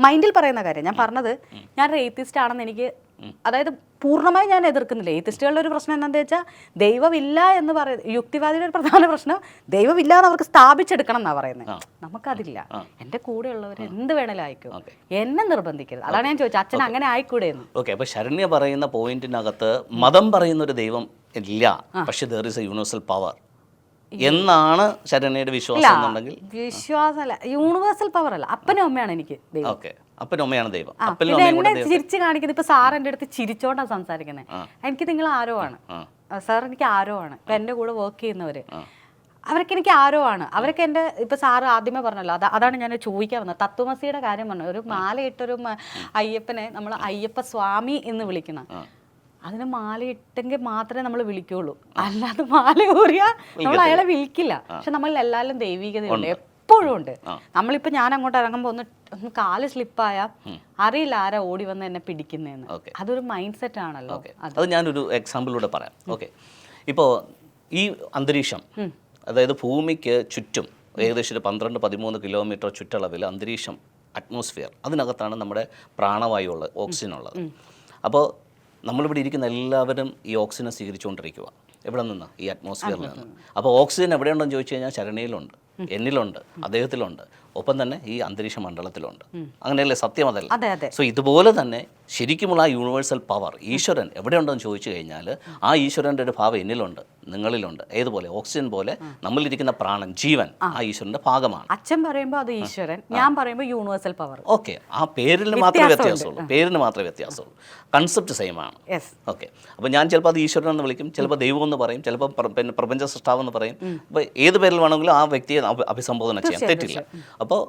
മൈൻഡിൽ പറയുന്ന കാര്യം ഞാൻ പറഞ്ഞത്. ഞാനൊരു എയ്ത്തിസ്റ്റ് ആണെന്ന് എനിക്ക്, അതായത് പൂർണ്ണമായി ഞാൻ എതിർക്കുന്നില്ല. എയ്ത്തിസ്റ്റുകളുടെ ഒരു പ്രശ്നം എന്താണെന്ന് വെച്ചാൽ ദൈവമില്ല എന്ന് പറയുന്നത്, യുക്തിവാദിയുടെ ഒരു പ്രധാന പ്രശ്നം ദൈവമില്ല എന്ന് അവർക്ക് സ്ഥാപിച്ചെടുക്കണം എന്നാണ് പറയുന്നത്. നമുക്കതില്ല. എൻ്റെ കൂടെയുള്ളവർ എന്ത് വേണേലും ആയിക്കോ, എന്നെ നിർബന്ധിക്കരുത്. അതാണ് ഞാൻ ചോദിച്ചത്, അച്ഛൻ അങ്ങനെ ആയിക്കൂടെ എന്ന്. ഓക്കെ. അപ്പോൾ ശരണ്യ പറയുന്ന പോയിന്റിനകത്ത് മതം പറയുന്ന ഒരു ദൈവം ഇല്ല, പക്ഷെ there is a universal power എന്നാണ് ശരണ്യയുടെ വിശ്വാസം എന്നുണ്ടെങ്കിൽ, വിശ്വാസമല്ല, യൂണിവേഴ്സൽ പവർ അല്ല, അപ്പനും അമ്മയാണ് എനിക്ക് ദൈവം. ഓക്കെ. അപ്പനും അമ്മയാണ് ദൈവം. എന്നെ ചിരിച്ച് കാണിക്കുന്നത് ഇപ്പൊ സാർ എൻ്റെ അടുത്ത് ചിരിച്ചോണ്ടാണ് സംസാരിക്കുന്നത്. എനിക്ക് നിങ്ങൾ ആരോ ആണ് സാർ, എനിക്ക് ആരോ ആണ്. ഇപ്പൊ എൻ്റെ കൂടെ വർക്ക് ചെയ്യുന്നവര് അവർക്ക് എനിക്ക് ആരോ ആണ്. അവരൊക്കെ എൻ്റെ, ഇപ്പൊ സാറ് ആദ്യമേ പറഞ്ഞല്ലോ, അതാണ് ഞാൻ ചോദിക്കാൻ വന്നത്. തത്വമസിയുടെ കാര്യം പറഞ്ഞു. ഒരു മാലയിട്ടൊരു അയ്യപ്പനെ നമ്മൾ അയ്യപ്പ സ്വാമി എന്ന് വിളിക്കണം. അതിന് മാലയിട്ടെങ്കിൽ മാത്രമേ നമ്മൾ വിളിക്കുള്ളൂ, അല്ലാതെ മാല ഊറിയാൽ നമ്മൾ അയാളെ വിളിക്കില്ല. പക്ഷെ നമ്മളിൽ എല്ലാവരും ദൈവികതയുണ്ട്, എപ്പോഴും ഉണ്ട്. നമ്മളിപ്പോൾ ഞാൻ അങ്ങോട്ട് ഇറങ്ങുമ്പോൾ ഒന്ന് കാല് സ്ലിപ്പായാൽ അറിയില്ല ആരാ ഓടി വന്ന് എന്നെ പിടിക്കുന്നതെന്ന്. അതൊരു മൈൻഡ് സെറ്റ് ആണല്ലോ. അത് ഞാനൊരു എക്സാമ്പിളിലൂടെ പറയാം. ഓക്കെ. ഇപ്പോൾ ഈ അന്തരീക്ഷം, അതായത് ഭൂമിക്ക് ചുറ്റും ഏകദേശം ഒരു 12-13 കിലോമീറ്റർ ചുറ്റളവിൽ അന്തരീക്ഷം, അറ്റ്മോസ്ഫിയർ, അതിനകത്താണ് നമ്മുടെ പ്രാണവായു ഉള്ളത്, ഓക്സിജൻ ഉള്ളത്. അപ്പോൾ നമ്മളിവിടെ ഇരിക്കുന്ന എല്ലാവരും ഈ ഓക്സിജൻ സ്വീകരിച്ചുകൊണ്ടിരിക്കുക. എവിടെ നിന്ന്? ഈ അറ്റ്മോസ്ഫിയറിൽ നിന്ന്. അപ്പോൾ ഓക്സിജൻ എവിടെയുണ്ടെന്ന് ചോദിച്ചു കഴിഞ്ഞാൽ ശരണ്യയിലുണ്ട്, എന്നിലുണ്ട്, അദ്ദേഹത്തിലുണ്ട്, ഒപ്പം തന്നെ ഈ അന്തരീക്ഷ മണ്ഡലത്തിലുണ്ട്. അങ്ങനെയല്ലേ? സത്യം അതല്ല? സോ ഇതുപോലെ തന്നെ ശരിക്കുമുള്ള ആ യൂണിവേഴ്സൽ പവർ, ഈശ്വരൻ എവിടെയുണ്ടെന്ന് ചോദിച്ചു കഴിഞ്ഞാൽ ആ ഈശ്വരൻ്റെ ഒരു ഭാവം എന്നിലുണ്ട്, നിങ്ങളിലുണ്ട്. ഏതുപോലെ? ഓക്സിജൻ പോലെ നമ്മളിരിക്കുന്ന പ്രാണൻ, ജീവൻ ആ ഈശ്വരൻ്റെ ഭാഗമാണ്. അച്ഛൻ പറയുമ്പോൾ അത് ഈശ്വരൻ, ഞാൻ പറയുമ്പോൾ യൂണിവേഴ്സൽ പവർ. ഓക്കെ. ആ പേരിന് മാത്രമേ വ്യത്യാസമുള്ളൂ. കൺസെപ്റ്റ് സെയിം ആണ്. ഓക്കെ. അപ്പോൾ ഞാൻ ചിലപ്പോൾ അത് ഈശ്വരൻ എന്ന് വിളിക്കും, ചിലപ്പോൾ ദൈവം എന്ന് പറയും, ചിലപ്പോൾ പിന്നെ പ്രപഞ്ച സൃഷ്ടാവെന്ന് പറയും. അപ്പോൾ ഏത് പേരിൽ വേണമെങ്കിലും ആ വ്യക്തിയെ അഭിസംബോധന ചെയ്യാം, തെറ്റില്ല. അപ്പോൾ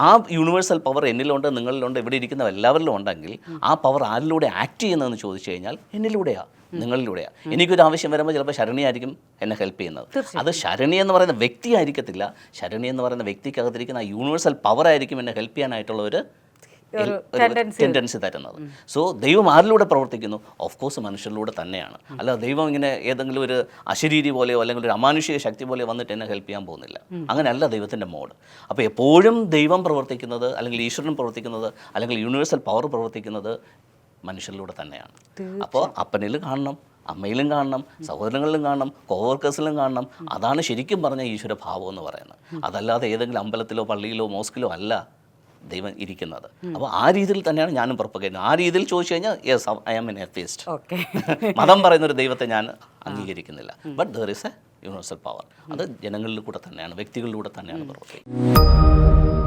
ആ യൂണിവേഴ്സൽ പവർ എന്നിലുണ്ട്, നിങ്ങളിലുണ്ട്, ഇവിടെ ഇരിക്കുന്ന എല്ലാവരിലും ഉണ്ടെങ്കിൽ ആ പവർ ആരിലൂടെ ആക്ട് ചെയ്യുന്നതെന്ന് ചോദിച്ചു കഴിഞ്ഞാൽ എന്നിലൂടെയാണ്, നിങ്ങളിലൂടെയാണ്. എനിക്കൊരു ആവശ്യം വരുമ്പോൾ ചിലപ്പോൾ ശരണ്യായിരിക്കും എന്നെ ഹെൽപ്പ് ചെയ്യുന്നത്. അത് ശരണ്യ എന്ന് പറയുന്ന വ്യക്തി ആയിരിക്കത്തില്ല, ശരണ്യ എന്ന് പറയുന്ന വ്യക്തിക്കകത്തിരിക്കുന്ന ആ യൂണിവേഴ്സൽ പവർ ആയിരിക്കും എന്നെ ഹെൽപ്പ് ചെയ്യാനായിട്ടുള്ള ഒരു ടെൻഡൻസി തരുന്നത്. സോ ദൈവം ആരിലൂടെ പ്രവർത്തിക്കുന്നു? ഓഫ് കോഴ്സ് മനുഷ്യരിലൂടെ തന്നെയാണ്. അല്ല ദൈവം ഇങ്ങനെ ഏതെങ്കിലും ഒരു അശരീരി പോലെയോ അല്ലെങ്കിൽ ഒരു അമാനുഷിക ശക്തി പോലെയോ വന്നിട്ട് എന്നെ ഹെൽപ്പ് ചെയ്യാൻ പോകുന്നില്ല. അങ്ങനെയല്ല ദൈവത്തിൻ്റെ മോഡ്. അപ്പോൾ എപ്പോഴും ദൈവം പ്രവർത്തിക്കുന്നത്, അല്ലെങ്കിൽ ഈശ്വരൻ പ്രവർത്തിക്കുന്നത്, അല്ലെങ്കിൽ യൂണിവേഴ്സൽ പവർ പ്രവർത്തിക്കുന്നത് മനുഷ്യരിലൂടെ തന്നെയാണ്. അപ്പോൾ അപ്പനിലും കാണണം, അമ്മയിലും കാണണം, സഹോദരങ്ങളിലും കാണണം, കോവർക്കേഴ്സിലും കാണണം. അതാണ് ശരിക്കും പറഞ്ഞ ഈശ്വരഭാവം എന്ന് പറയുന്നത്. അതല്ലാതെ ഏതെങ്കിലും അമ്പലത്തിലോ പള്ളിയിലോ മോസ്കിലോ അല്ല ദൈവം ഇരിക്കുന്നത്. അപ്പോൾ ആ രീതിയിൽ തന്നെയാണ് ഞാനും പ്രൊപ്പഗേറ്റ്. ആ രീതിയിൽ ചോദിച്ചു കഴിഞ്ഞാൽ yes, I am an atheist. മതം പറയുന്നൊരു ദൈവത്തെ ഞാൻ അംഗീകരിക്കുന്നില്ല. But there is a universal power. അത് ജനങ്ങളിൽ കൂടെ തന്നെയാണ്, വ്യക്തികളിലൂടെ തന്നെയാണ് പ്രവർത്തിക്കുന്നത്.